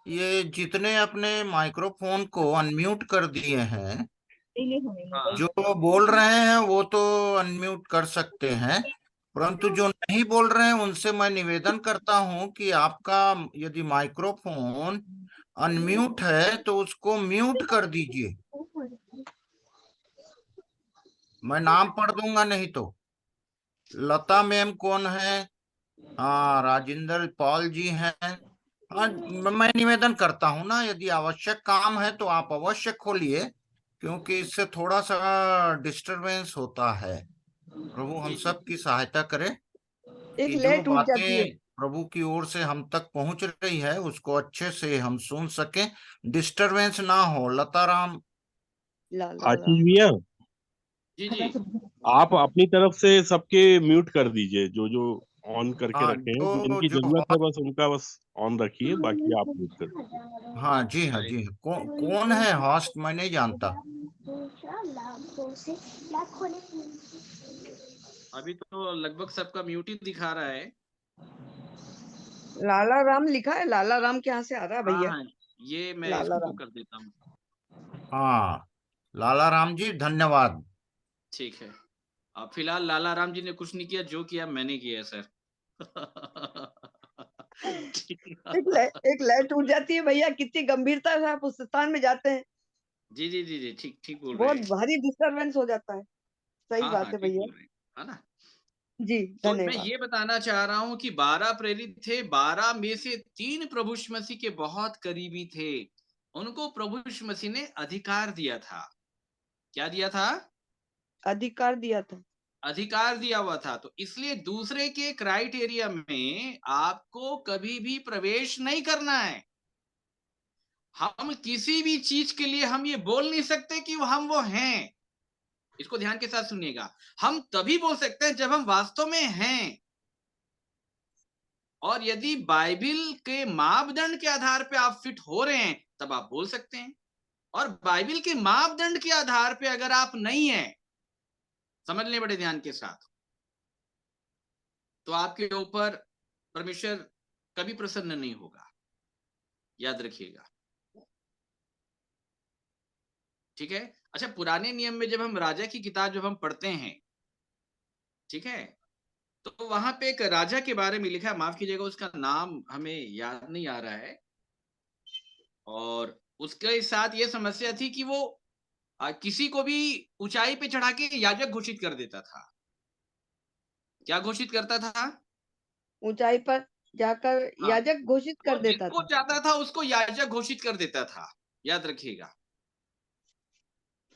ये जितने अपने माइक्रोफोन को अनम्यूट कर दिए हैं, हाँ, जो बोल रहे हैं वो तो अनम्यूट कर सकते हैं, परंतु जो नहीं बोल रहे हैं उनसे मैं निवेदन करता हूं कि आपका यदि माइक्रोफोन अनम्यूट है तो उसको म्यूट कर दीजिए। मैं नाम पढ़ दूंगा नहीं तो। लता मैम कौन है? हाँ, राजेंद्र पॉल जी हैं। हाँ, मैं निवेदन करता हूँ ना, यदि आवश्यक काम है तो आप अवश्य खोलिए, क्योंकि इससे थोड़ा सा डिस्टरबेंस होता है। प्रभु हम जी जी। सब की सहायता करे एक कि जो लेट टूट जाती है। बातें प्रभु की ओर से हम तक पहुंच रही है उसको अच्छे से हम सुन सकें, डिस्टरबेंस ना हो। लताराम। ला ला ला आशीष भैया, जी जी आप अपनी तरफ से सबके म्यूट कर दीजिए, जो जो ऑन करके हाँ, रखे हैं, जो जिनकी जो जरूरत है बस उनका बस ऑन रखिए, बाकी आप म्यूट कर दीजिए। हाँ जी, हाँ जी। कौन है हॉस्ट, मैं नहीं जानता। अभी तो लगभग सबका म्यूट ही दिखा रहा है। लाला राम लिखा है, लाला राम के यहाँ से आ रहा है हाँ भैया। हाँ, ये मैं लाला इसको राम। कर देता हूँ। हाँ, लाला राम जी धन्यवाद। ठीक है। अब फिलहाल लाला राम जी ने कुछ नहीं किया, जो किया मैंने किया है सर। एक लाइट टूट जाती है भैया, कितनी गंभीरता से आप उस स्थान में जाते हैं, जी जी जी जी, ठीक ठीक बोल रहे बहुत हैं। भारी डिस्टरबेंस हो जाता है। सही हाँ बात हाँ, है ठीक भैया। बोल रहे हैं, है ना। जी तो मैं धन्यवाद। ये बताना चाह रहा हूं कि 12 प्रेरित थे, 12 में से 3 प्रभु यीशु मसीह के बहुत करीबी थे। उनको प्रभु यीशु मसीह ने अधिकार दिया था। क्या दिया था? अधिकार दिया था। अधिकार दिया हुआ था। तो इसलिए दूसरे के क्राइटेरिया में आपको कभी भी प्रवेश नहीं करना है। हम किसी भी चीज के लिए हम ये बोल नहीं सकते कि हम वो हैं। इसको ध्यान के साथ सुनिएगा। हम तभी बोल सकते हैं जब हम वास्तव में हैं। और यदि बाइबिल के मापदंड के आधार पे आप फिट हो रहे हैं, तब आप बोल सकते हैं। और बाइबिल के मापदंड के आधार पे अगर आप नहीं हैं, समझ लें बड़े ध्यान के साथ, तो आपके ऊपर परमेश्वर कभी प्रसन्न नहीं होगा। याद रखिएगा, ठीक है। अच्छा, पुराने नियम में जब हम राजा की किताब जब हम पढ़ते हैं, ठीक है, तो वहां पे एक राजा के बारे में लिखा है, माफ कीजिएगा उसका नाम हमें याद नहीं आ रहा है। और उसके साथ ये समस्या थी कि वो किसी को भी ऊंचाई पे चढ़ा के याजक घोषित कर देता था। क्या घोषित करता था? ऊंचाई पर जाकर हाँ, याजक घोषित वो कर देता जिसको था। चाहता था उसको याजक घोषित कर देता था। याद रखिएगा।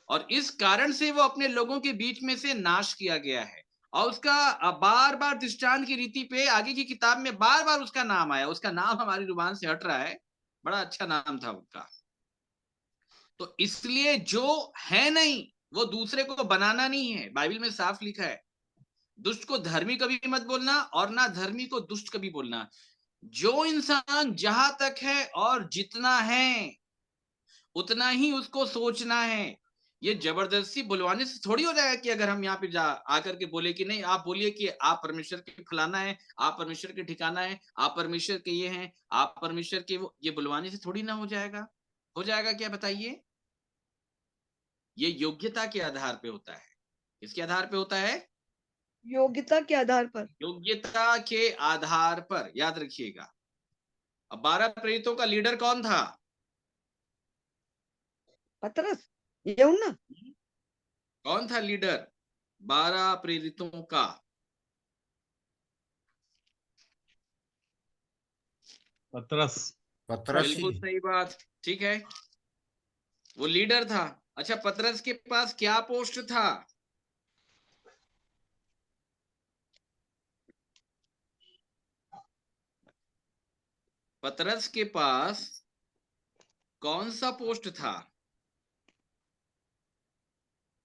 और इस कारण से वो अपने लोगों के बीच में से नाश किया गया है। और उसका बार बार दृष्टांत की रीति पे आगे की किताब में बार बार उसका नाम आया। उसका नाम हमारी जुबान से हट रहा है, बड़ा अच्छा नाम था उसका। तो इसलिए जो है नहीं, वो दूसरे को बनाना नहीं है। बाइबल में साफ लिखा है, दुष्ट को धर्मी कभी मत बोलना और ना धर्मी को दुष्ट कभी बोलना। जो इंसान जहां तक है और जितना है उतना ही उसको सोचना है। ये जबरदस्ती बुलवाने से थोड़ी हो जाएगा कि अगर हम यहाँ पे जा आकर के बोले कि नहीं, आप बोलिए कि आप परमेश्वर के फलाना है, आप परमेश्वर के ठिकाना है, आप परमेश्वर के ये हैं, आप परमेश्वर के वो, ये बुलवाने से थोड़ी ना हो जाएगा। हो जाएगा क्या बताइए? ये योग्यता के आधार पे होता है। किसके आधार पे होता है? योग्यता के आधार पर। योग्यता के आधार पर, याद रखिएगा। अब 12 प्रेरितों का लीडर कौन था? पतरस, यूहन्ना। कौन था लीडर 12 प्रेरितों का? पतरस। पतरस बिल्कुल ही। सही बात, ठीक है, वो लीडर था। अच्छा, पतरस के पास क्या पोस्ट था? पतरस के पास कौन सा पोस्ट था?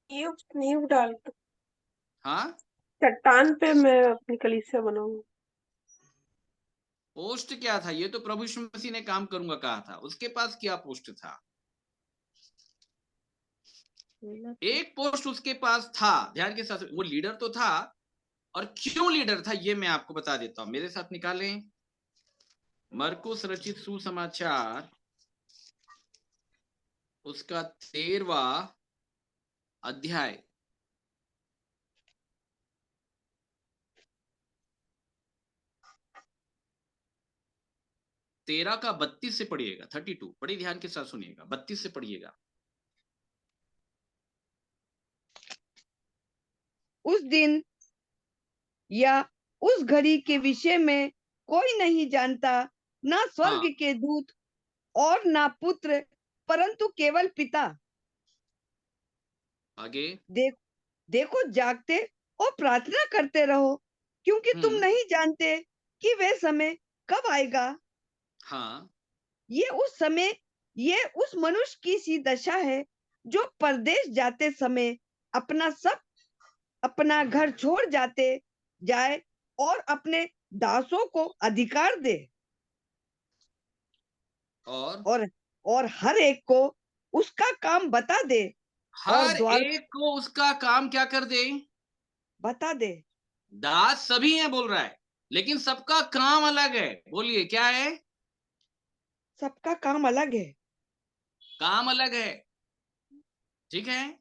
नींव डाल हाँ, चट्टान पे मैं अपनी कलीसिया बनाऊंगा। पोस्ट क्या था? ये तो प्रभु यीशु मसीह ने काम करूंगा कहा था। उसके पास क्या पोस्ट था? एक पोस्ट उसके पास था। ध्यान के साथ, वो लीडर तो था। और क्यों लीडर था ये मैं आपको बता देता हूं, मेरे साथ निकालें मरकुस रचित सुसमाचार, उसका 13वां अध्याय। तेरह का 32 से पढ़िएगा, 32। बड़ी ध्यान के साथ सुनिएगा, 32 से पढ़िएगा। उस दिन या उस घड़ी के विषय में कोई नहीं जानता, ना स्वर्ग हाँ, के दूत और ना पुत्र, परंतु केवल पिता। आगे। देखो जागते और प्रार्थना करते रहो, क्योंकि तुम नहीं जानते कि वे समय कब आएगा। हाँ, ये उस मनुष्य की सी दशा है जो परदेश जाते समय अपना घर छोड़ जाए और अपने दासों को अधिकार दे और हर एक को उसका काम बता दे और हर एक को उसका काम क्या कर दे, बता दे। दास सभी हैं बोल रहा है, लेकिन सबका काम अलग है। बोलिए क्या है? सबका काम अलग है। काम अलग है, ठीक है।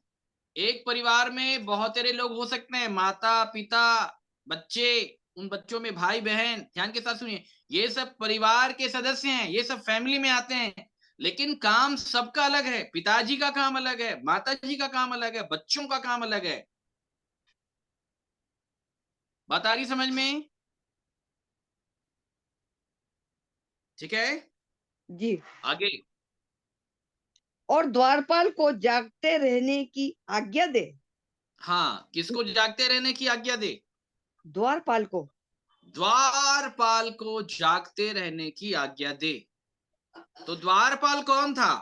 एक परिवार में बहुत सारे लोग हो सकते हैं, माता पिता बच्चे, उन बच्चों में भाई बहन। ध्यान के साथ सुनिए, ये सब परिवार के सदस्य हैं, ये सब फैमिली में आते हैं, लेकिन काम सबका अलग है। पिताजी का काम अलग है, माताजी का काम अलग है, बच्चों का काम अलग है। बात आ रही समझ में? ठीक है जी। आगे। और द्वारपाल को जागते रहने की आज्ञा दे। हाँ, किसको जागते रहने की आज्ञा दे? द्वारपाल को जागते रहने की आज्ञा दे। तो द्वारपाल कौन था?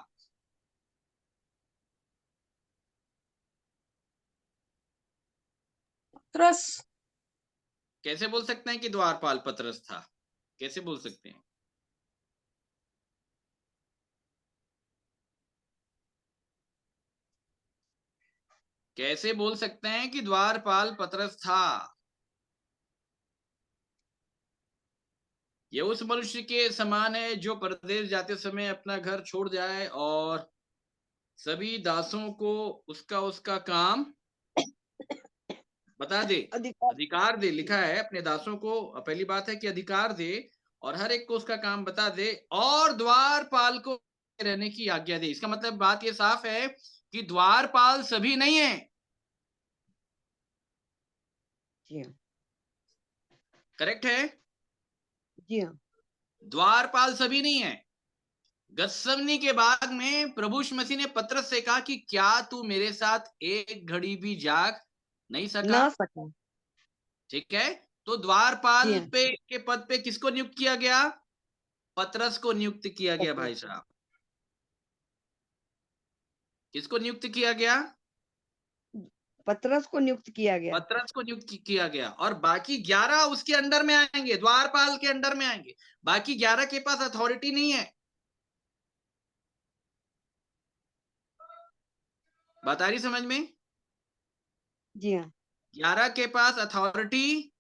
पतरस। कैसे बोल सकते हैं कि द्वारपाल पतरस था? कैसे बोल सकते हैं? कैसे बोल सकते हैं कि द्वारपाल पतरस था? ये उस मनुष्य के समान है जो परदेश जाते समय अपना घर छोड़ जाए और सभी दासों को उसका काम बता दे, अधिकार दे। लिखा है अपने दासों को, पहली बात है कि अधिकार दे और हर एक को उसका काम बता दे और द्वारपाल को रहने की आज्ञा दे। इसका मतलब बात ये साफ है कि द्वारपाल सभी नहीं है। जी हाँ। करेक्ट है? जी हाँ। द्वारपाल सभी नहीं है। गत्समनी के बाग में प्रभु यीशु मसीह ने पतरस से कहा कि क्या तू मेरे साथ एक घड़ी भी जाग नहीं सका? ना सका। ठीक है, तो द्वारपाल जी हाँ। पे के पद पे किसको नियुक्त किया गया? पतरस को नियुक्त किया गया। पतरस। भाई साहब, किसको नियुक्त किया गया? पतरस को नियुक्त किया गया। पतरस को नियुक्त किया गया और बाकी 11 उसके अंडर में आएंगे, द्वारपाल के अंडर में आएंगे। बाकी 11 के पास अथॉरिटी नहीं है। बात आ रही समझ में? जी हाँ। 11 के पास अथॉरिटी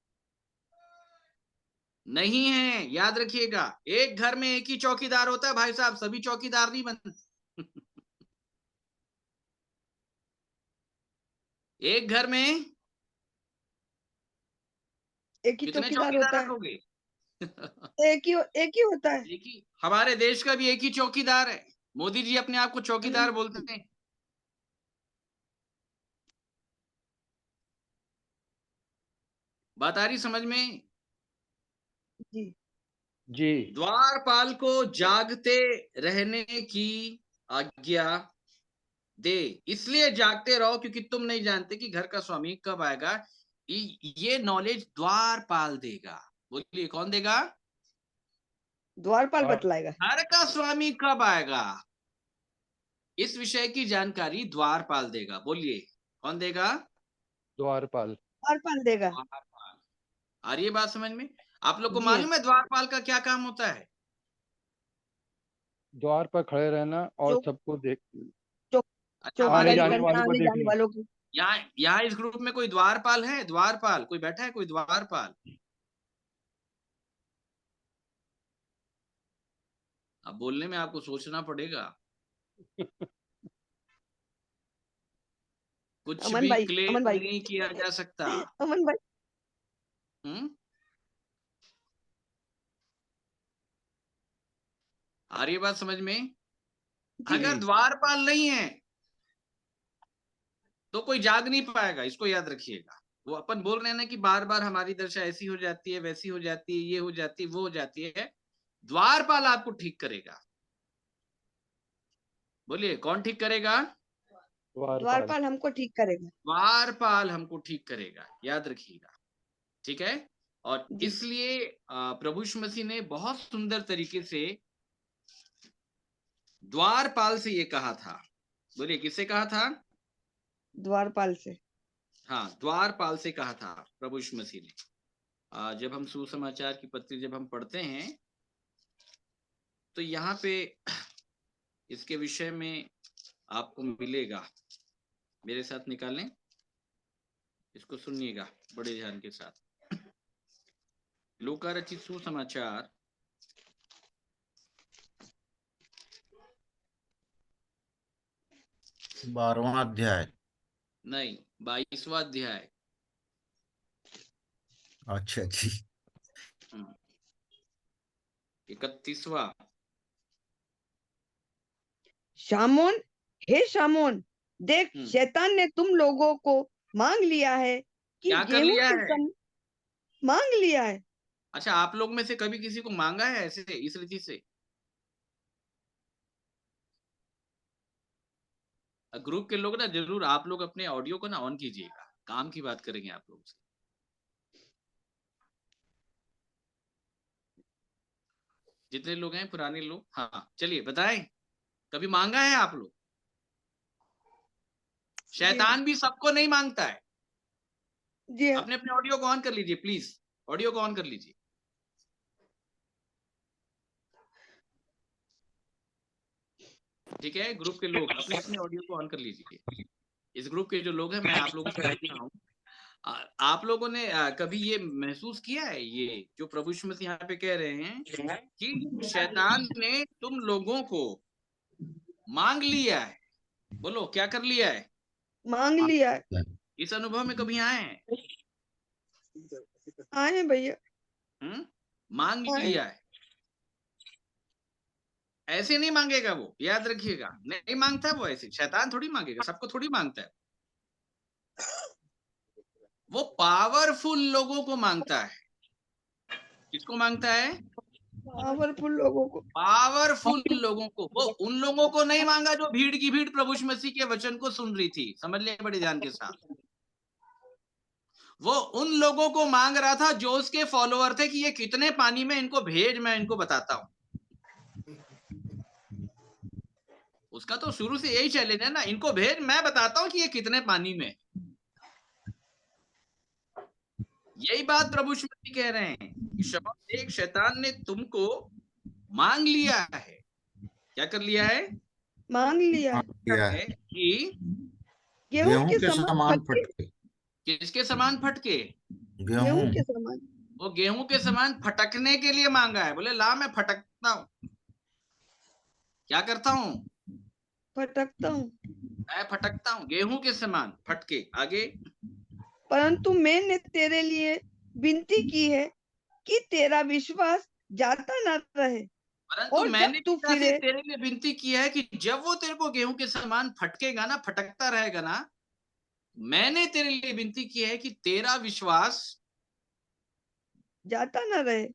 नहीं है, याद रखिएगा। एक घर में एक ही चौकीदार होता है भाई साहब, सभी चौकीदार नहीं बनते। एक घर में एक ही कितने चौकीदार चौकीदार होता है। रखोगे? एक ही होता है। एक ही। हमारे देश का भी एक ही चौकीदार है। मोदी जी अपने आप को चौकीदार बोलते हैं। बात आ रही समझ में? जी। जी। द्वारपाल को जागते रहने की आज्ञा दे। इसलिए जागते रहो क्योंकि तुम नहीं जानते कि घर का स्वामी कब आएगा। ये नॉलेज द्वारपाल देगा। बोलिए कौन देगा? द्वारपाल बतलाएगा। घर का स्वामी कब आएगा, इस विषय की जानकारी द्वारपाल देगा। बोलिए कौन देगा? द्वारपाल। द्वारपाल देगा। द्वारपाल। आ रही है बात समझ में? आप लोग को जी हाँ। मालूम है द्वारपाल का क्या काम होता है? द्वार पर खड़े रहना और जो सबको देख, अच्छा, आने हमारे जाने ग्रुप वालों को आने जाने देखना। वालों की। यहाँ इस ग्रुप में कोई द्वारपाल है? द्वारपाल कोई बैठा है? कोई द्वारपाल? अब बोलने में आपको सोचना पड़ेगा। कुछ अमन भी भाई, क्लेम अमन भाई, नहीं किया जा सकता। अमन भाई। हम्म, आ रही है बात समझ में? जी। अगर द्वारपाल नहीं है तो कोई जाग नहीं पाएगा, इसको याद रखिएगा। वो अपन बोल रहे हैं ना कि बार बार हमारी दशा ऐसी हो जाती है, वैसी हो जाती है, ये हो जाती है, वो हो जाती है। द्वारपाल आपको ठीक करेगा। बोलिए कौन ठीक करेगा? द्वारपाल। द्वारपाल हमको ठीक करेगा। द्वारपाल हमको ठीक करेगा, याद रखिएगा। ठीक है? और जी। इसलिए प्रभु यीशु मसीह ने बहुत सुंदर तरीके से द्वारपाल से ये कहा था। बोलिए किससे कहा था? द्वारपाल से। हाँ, द्वारपाल से कहा था प्रभु यीशु मसीह ने। जब हम सुसमाचार की पत्री जब हम पढ़ते हैं तो यहाँ पे इसके विषय में आपको मिलेगा, मेरे साथ निकालें, इसको सुनिएगा बड़े ध्यान के साथ। लूका रचित सुसमाचार 12वां अध्याय, नहीं 22वां अध्याय। अच्छा जी। 31वां। शामोन, हे शामोन, देख हम्म। शैतान ने तुम लोगों को मांग लिया है कि क्या कर गेहूं लिया के है? मांग लिया है। अच्छा, आप लोग में से कभी किसी को मांगा है ऐसे इस रीति से? ग्रुप के लोग ना जरूर आप लोग अपने ऑडियो को ना ऑन कीजिएगा, काम की बात करेंगे आप लोग से। जितने लोग हैं पुराने लोग, हाँ चलिए बताएं, कभी मांगा है आप लोग? शैतान भी सबको नहीं मांगता है। जी हाँ। अपने अपने ऑडियो को ऑन कर लीजिए प्लीज, ऑडियो को ऑन कर लीजिए। ठीक है, ग्रुप के लोग अपने अपने ऑडियो को ऑन कर लीजिए। इस ग्रुप के जो लोग हैं, मैं आप लोगों से पूछ रहा हूँ, आप लोगों ने कभी ये महसूस किया है, ये जो प्रभु यीशु मसीह यहाँ पे कह रहे हैं कि शैतान ने तुम लोगों को मांग लिया है? बोलो क्या कर लिया है? मांग लिया है। इस अनुभव में कभी आए हैं? आए भैया। मांग लिया है। ऐसे नहीं मांगेगा वो, याद रखिएगा, नहीं मांगता वो ऐसे। शैतान थोड़ी मांगेगा, सबको थोड़ी मांगता है। वो पावरफुल लोगों को मांगता है। किसको मांगता है? पावरफुल लोगों को। पावरफुल लोगों को। वो उन लोगों को नहीं मांगा जो भीड़ की भीड़ प्रभु यीशु मसीह के वचन को सुन रही थी। समझ लिया बड़े ध्यान के साथ। वो उन लोगों को मांग रहा था जो उसके फॉलोअर थे कि ये कितने पानी में इनको भेज, मैं इनको बताता हूं। उसका तो शुरू से यही चैलेंज है ना, इनको भेज, मैं बताता हूं कि ये कितने पानी में। यही बात प्रभु यीशु मसीह कह रहे हैं कि शमौन देख, शैतान ने तुमको मांग लिया है। क्या कर लिया है? मांग लिया है कि गेहूं के समान फटके। किसके समान फटके? गेहूं के समान। वो गेहूं के समान फटकने के लिए मांगा है। बोले ला, मैं फटकता हूं। क्या करता हूं? फटकता हूं। मैं फटकता हूं, गेहूं के समान फटके। आगे, परंतु मैंने तेरे लिए विनती की है कि तेरा विश्वास जाता न रहे, परंतु और मैंने जब तू पिता से फिरे। तेरे लिए विनती की है कि जब वो तेरे को गेहूं के समान फटकेगा ना, फटकता रहेगा ना, मैंने तेरे लिए विनती की है कि तेरा विश्वास जाता न रहे।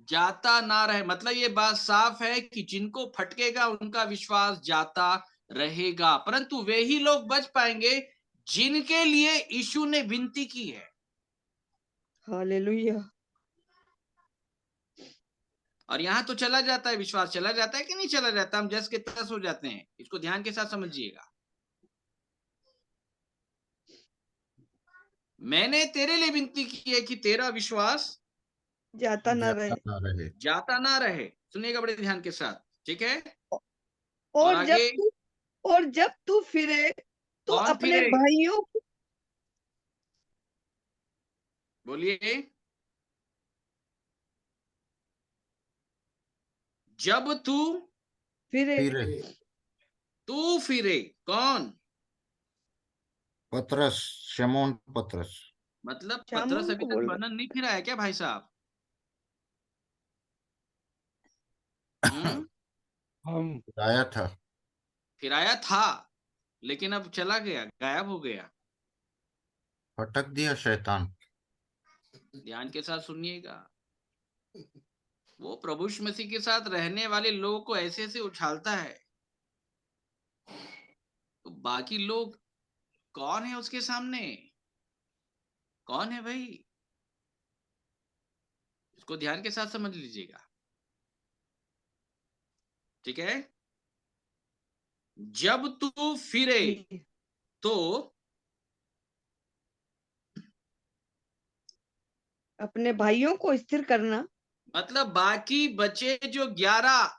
जाता ना रहे। मतलब ये बात साफ है कि जिनको फटकेगा उनका विश्वास जाता रहेगा, परंतु वे ही लोग बच पाएंगे जिनके लिए यीशु ने विनती की है। हालेलुया। और यहां तो चला जाता है, विश्वास चला जाता है कि नहीं चला जाता? हम जस के तस हो जाते हैं। इसको ध्यान के साथ समझिएगा। मैंने तेरे लिए विनती की है कि तेरा विश्वास जाता न रहे। जाता ना रहे। सुनिएगा बड़े ध्यान के साथ, ठीक है? और आगे, जब तू फिरे तो कौन अपने फिरे? भाइयों को, बोलिए, जब तू फिरे। तू फिरे। कौन? पतरस, शमौन पतरस। मतलब पतरस शामोन अभी को तक बोल रहा। बंधन नहीं फिरा है क्या भाई साहब? हम आया था। फिराया था, लेकिन अब चला गया, गायब हो गया। फटक दिया शैतान। ध्यान के साथ सुनिएगा। वो प्रभु यीशु मसीह के साथ रहने वाले लोगों को ऐसे ऐसे उछालता है, तो बाकी लोग कौन है उसके सामने? कौन है भाई? इसको ध्यान के साथ समझ लीजिएगा, ठीक है? जब तू फिरे तो अपने भाइयों को स्थिर करना, मतलब बाकी बचे जो 11,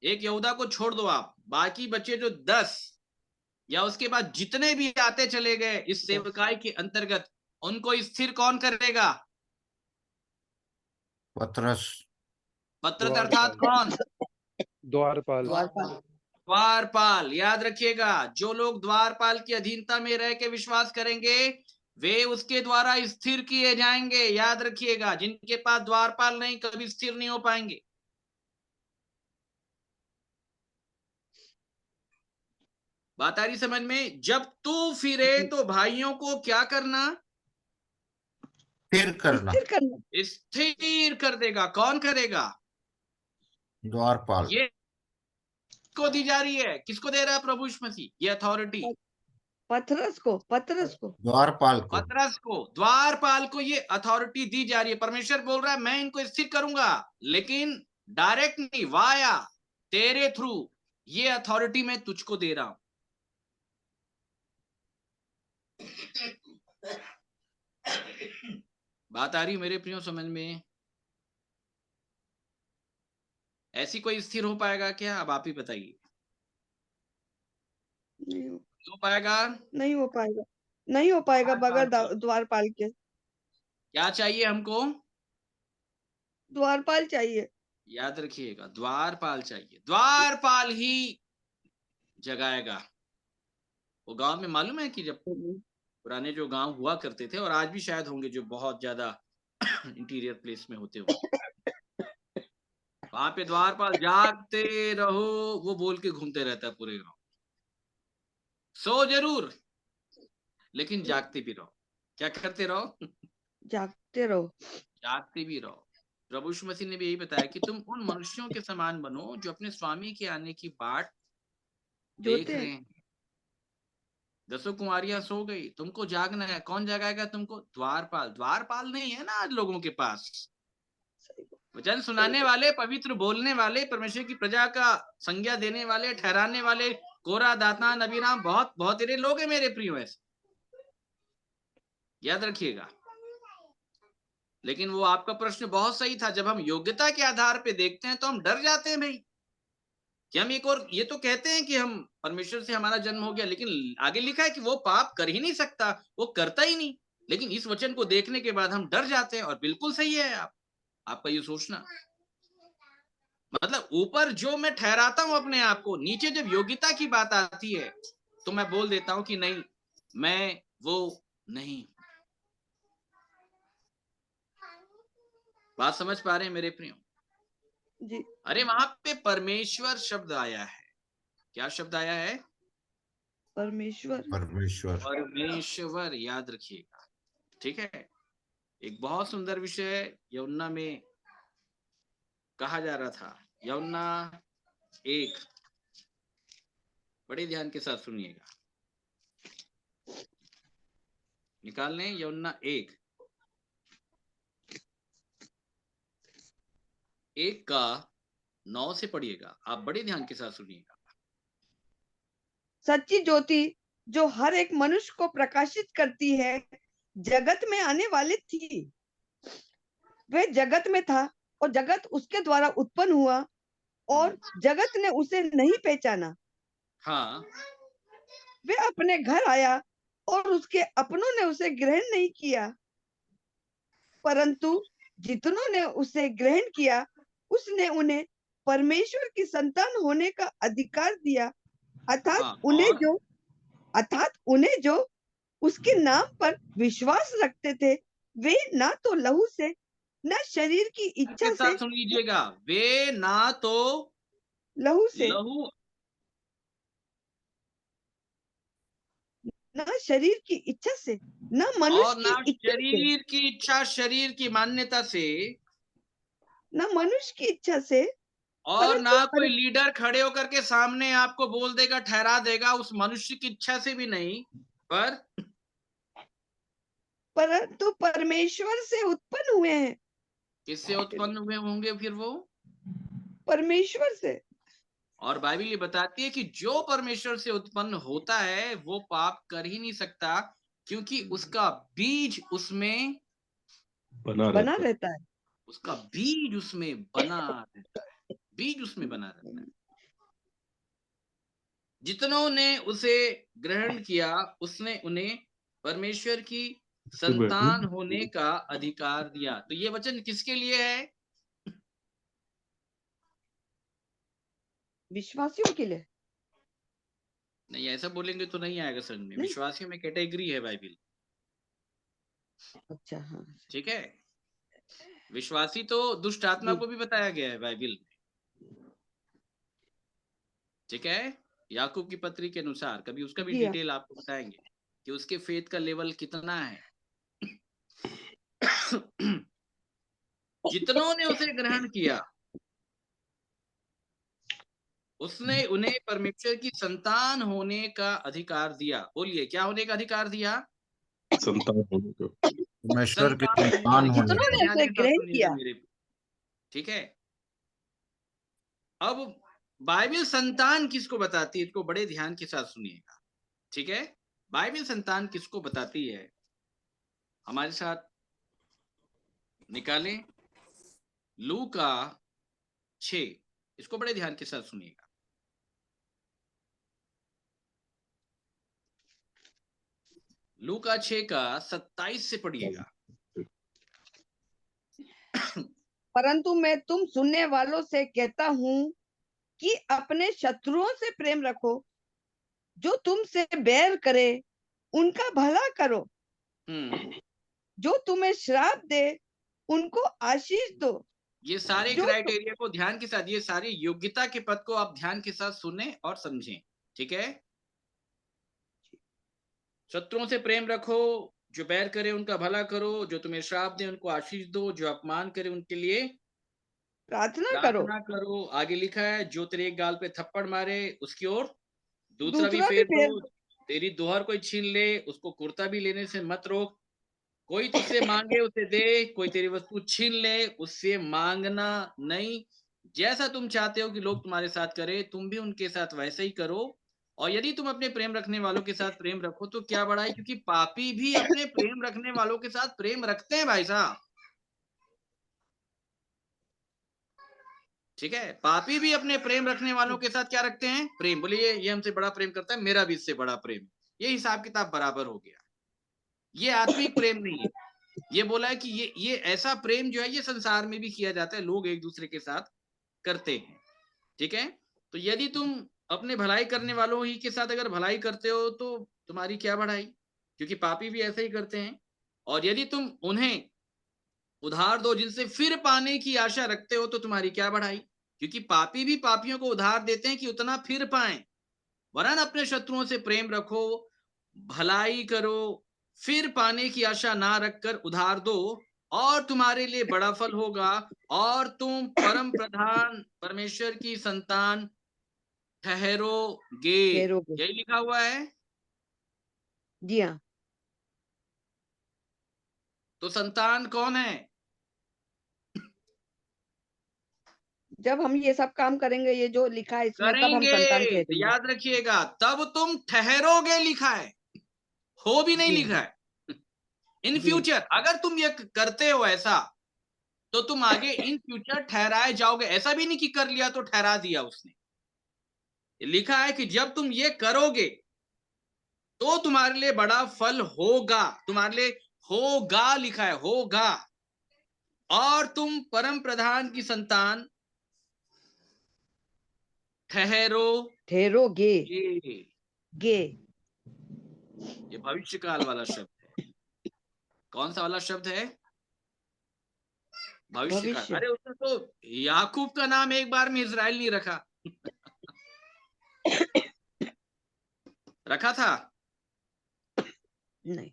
एक यहूदा को छोड़ दो आप, बाकी बचे जो 10 या उसके बाद जितने भी आते चले गए इस सेवकाई के अंतर्गत, उनको स्थिर कौन करेगा? पतरस। पत्रस अर्थात कौन? द्वारपाल। द्वारपाल। द्वारपाल। याद रखिएगा, जो लोग द्वारपाल की अधीनता में रह के विश्वास करेंगे वे उसके द्वारा स्थिर किए जाएंगे। याद रखिएगा, जिनके पास द्वारपाल नहीं कभी स्थिर नहीं हो पाएंगे। बात आ रही समझ में? जब तू फिरे तो भाइयों को क्या करना? स्थिर करना। स्थिर करना। स्थिर कर देगा। कौन करेगा? द्वारपाल। ये किसको दी जा रही है? किसको दे रहा है प्रभु यीशु मसीह ये अथॉरिटी? पतरस को, पतरस को, द्वारपाल को। पतरस को, द्वारपाल को ये अथॉरिटी दी जा रही है। परमेश्वर बोल रहा है मैं इनको स्थिर करूंगा, लेकिन डायरेक्ट नहीं, वाया तेरे थ्रू ये अथॉरिटी मैं तुझको दे रहा हूं। बात आ रही मेरे प्रियो समझ में? ऐसी कोई स्थिर हो पाएगा क्या? अब आप ही बताइए। नहीं हो पाएगा? नहीं हो पाएगा, नहीं हो पाएगा बगैर द्वारपाल के। क्या चाहिए हमको? द्वारपाल चाहिए। याद रखिएगा, द्वारपाल चाहिए। द्वारपाल ही जगाएगा। वो गांव में मालूम है कि जब पुराने जो गांव हुआ करते थे, और आज भी शायद होंगे जो बहुत ज्यादा इंटीरियर प्लेस में होते हो, वहां पे द्वारपाल जागते रहो वो बोल के घूमते रहता है पूरे गांव। सो जरूर, लेकिन जागते भी रहो। क्या करते रहो? जागते रहो। जागते भी रहो। प्रभु यीशु मसीह ने भी यही बताया कि तुम उन मनुष्यों के समान बनो जो अपने स्वामी के आने की बाट देख रहे हैं। 10 कुंवारियां सो गई, तुमको जागना है। कौन जगाएगा तुमको? द्वारपाल। द्वारपाल नहीं है ना आज लोगों के पास। वचन सुनाने वाले, पवित्र बोलने वाले, परमेश्वर की प्रजा का संज्ञा देने वाले, ठहराने वाले, कोरा, दातान, अभिराम, बहुत बहुत तेरे लोग हैं मेरे प्रियो। ऐसे याद रखिएगा। लेकिन वो आपका प्रश्न बहुत सही था। जब हम योग्यता के आधार पे देखते हैं तो हम डर जाते हैं भाई, कि हम एक और ये तो कहते हैं कि हम परमेश्वर से हमारा जन्म हो गया, लेकिन आगे लिखा है कि वो पाप कर ही नहीं सकता, वो करता ही नहीं। लेकिन इस वचन को देखने के बाद हम डर जाते हैं, और बिल्कुल सही है आपका ये सोचना। मतलब ऊपर जो मैं ठहराता हूं अपने आप को, नीचे जब योग्यता की बात आती है तो मैं बोल देता हूं कि नहीं, मैं वो नहीं। बात समझ पा रहे हैं मेरे प्रियो? जी। अरे वहां पे परमेश्वर शब्द आया है। क्या शब्द आया है? परमेश्वर। परमेश्वर। परमेश्वर। याद रखिएगा, ठीक है। एक बहुत सुंदर विषय यूहन्ना में कहा जा रहा था। यूहन्ना 1, बड़े ध्यान के साथ सुनिएगा, निकाल लें। यूहन्ना 1 का 9 से पढ़िएगा। आप बड़े ध्यान के साथ सुनिएगा। सच्ची ज्योति जो हर एक मनुष्य को प्रकाशित करती है जगत में आने वाली थी। वह जगत में था और जगत उसके द्वारा उत्पन्न हुआ और जगत ने उसे नहीं पहचाना। हाँ, वह अपने घर आया और उसके अपनों ने उसे ग्रहण नहीं किया, परंतु जितनों ने उसे ग्रहण किया उसने उन्हें परमेश्वर की संतान होने का अधिकार दिया, अर्थात उन्हें जो उसके नाम पर विश्वास रखते थे, वे ना तो लहू से न शरीर की इच्छा से। सुन लीजिएगा, वे ना तो लहू से न शरीर की इच्छा से, न मनुष्य की इच्छा से, शरीर की इच्छा, शरीर की मान्यता से, न मनुष्य की इच्छा से, और ना कोई लीडर खड़े होकर के सामने आपको बोल देगा, ठहरा देगा, उस मनुष्य की इच्छा से भी नहीं, परंतु परमेश्वर से उत्पन्न हुए हैं। किससे उत्पन्न हुए होंगे फिर वो? परमेश्वर से। और बाइबल ये बताती है कि जो परमेश्वर से उत्पन्न होता है वो पाप कर ही नहीं सकता, क्योंकि उसका बीज उसमें बना रहता है। उसका बीज उसमें बना रहता है, बीज उसमें बना रहता है। जितनों ने उसे ग्रहण किया उसने उन्हें परमेश्वर की संतान होने का अधिकार दिया। तो ये वचन किसके लिए है? विश्वासियों के लिए। नहीं, ऐसा बोलेंगे तो नहीं आएगा समझ में। नहीं। विश्वासियों में कैटेगरी है बाइबल। अच्छा, हाँ। ठीक है, विश्वासी तो दुष्ट आत्मा जी। को भी बताया गया है बाइबल में। ठीक है, याकूब की पत्री के अनुसार कभी उसका भी जी हाँ। डिटेल आपको बताएंगे कि उसके फेथ का लेवल कितना है। जितनों ने उसे ग्रहण किया उसने उन्हें परमेश्वर की संतान होने का अधिकार दिया। बोलिए, क्या होने का अधिकार दिया? संतान होने को। परमेश्वर की संतान होने का संतान अधिकार। होने जितनों का। ने ध्यान उसे के साथ ग्रहण सुनिएगा किया। मेरे। ठीक है, अब बाइबल संतान किसको बताती है, इसको बड़े ध्यान के साथ सुनिएगा। ठीक है, बाइबल संतान किसको बताती है, हमारे साथ निकालें लूका 6, इसको बड़े ध्यान के साथ सुनिएगा। लूका 6 का 27 से पढ़िएगा। परंतु मैं तुम सुनने वालों से कहता हूँ कि अपने शत्रुओं से प्रेम रखो, जो तुमसे बैर करे उनका भला करो, जो तुम्हें श्राप दे उनको आशीष दो। ये सारे जो क्राइटेरिया को ध्यान के साथ, ये सारी योग्यता के पद को आप ध्यान के साथ सुने और समझें। ठीक है, शत्रुओं से प्रेम रखो, जो बैर करे उनका भला करो, जो तुम्हें श्राप दे उनको आशीष दो, जो अपमान करे उनके लिए प्रार्थना करो। आगे लिखा है, जो तेरे एक गाल पे थप्पड़ मारे उसकी ओर दूसरा भी फेर दो, तेरी दोहर कोई छीन ले उसको कुर्ता भी लेने से मत रोक। कोई तुझसे मांगे उसे दे, कोई तेरी वस्तु छीन ले उससे मांगना नहीं। जैसा तुम चाहते हो कि लोग तुम्हारे साथ करें, तुम भी उनके साथ वैसे ही करो। और यदि तुम अपने प्रेम रखने वालों के साथ प्रेम रखो तो क्या बढ़ाई, क्योंकि पापी भी अपने प्रेम रखने वालों के साथ प्रेम रखते हैं भाई साहब। ठीक है, पापी भी अपने प्रेम रखने वालों के साथ क्या रखते हैं? प्रेम। बोलिए, ये हमसे बड़ा प्रेम करता है, मेरा भी इससे बड़ा प्रेम। ये हिसाब किताब बराबर हो गया। ये आत्मिक प्रेम नहीं है। ये बोला है कि ये ऐसा प्रेम जो है ये संसार में भी किया जाता है, लोग एक दूसरे के साथ करते हैं। ठीक है, तो यदि तुम अपने भलाई करने वालों ही के साथ अगर भलाई करते हो तो तुम्हारी क्या बढ़ाई, क्योंकि पापी भी ऐसे ही करते हैं। और यदि तुम उन्हें उधार दो जिनसे फिर पाने की आशा रखते हो तो तुम्हारी क्या बढ़ाई, क्योंकि पापी भी पापियों को उधार देते हैं कि उतना फिर पाएं। वरन अपने शत्रुओं से प्रेम रखो, भलाई करो, फिर पाने की आशा ना रखकर उधार दो और तुम्हारे लिए बड़ा फल होगा और तुम परम प्रधान परमेश्वर की संतान ठहरोगे। यही लिखा हुआ है। जी हाँ। तो संतान कौन है? जब हम ये सब काम करेंगे, ये जो लिखा है इसमें, तब हम संतान करेंगे। कहते हैं। याद रखिएगा, तब तुम ठहरोगे लिखा है, हो भी नहीं लिखा है। इन फ्यूचर अगर तुम ये करते हो ऐसा तो तुम आगे इन फ्यूचर ठहराए जाओगे। ऐसा भी नहीं कि कर लिया तो ठहरा दिया उसने। लिखा है कि जब तुम ये करोगे तो तुम्हारे लिए बड़ा फल होगा। तुम्हारे लिए होगा लिखा है, होगा। और तुम परम प्रधान की संतान ठहरोगे। गे ये भविष्य काल वाला शब्द है। कौन सा वाला शब्द है? भविष्य काल। अरे उसने तो याकूब का नाम एक बार में इजराइल नहीं रखा। रखा था? नहीं।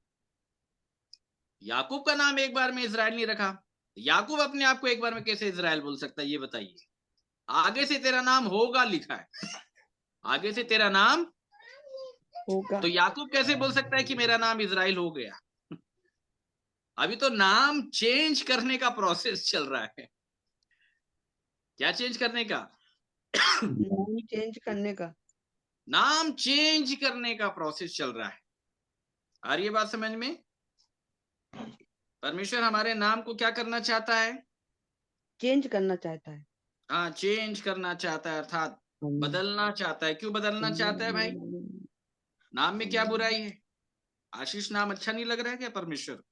याकूब का नाम एक बार में इजराइल नहीं रखा। याकूब अपने आप को एक बार में कैसे इजराइल बोल सकता है, ये बताइए। आगे से तेरा नाम होगा लिखा है, आगे से तेरा नाम होगा। तो याकूब कैसे बोल सकता है कि मेरा नाम इजराइल हो गया? अभी तो नाम चेंज करने का प्रोसेस चल रहा है। क्या चेंज करने का? नाम चेंज करने का। नाम चेंज करने का प्रोसेस चल रहा है। आ रही है बात समझ में? परमेश्वर हमारे नाम को क्या करना चाहता है? चेंज करना चाहता है। हाँ, चेंज करना चाहता है, अर्थात बदलना चाहता है। क्यों बदलना चाहता है भाई? नाम में क्या बुराई है? आशीष नाम अच्छा नहीं लग रहा है क्या परमेश्वर को?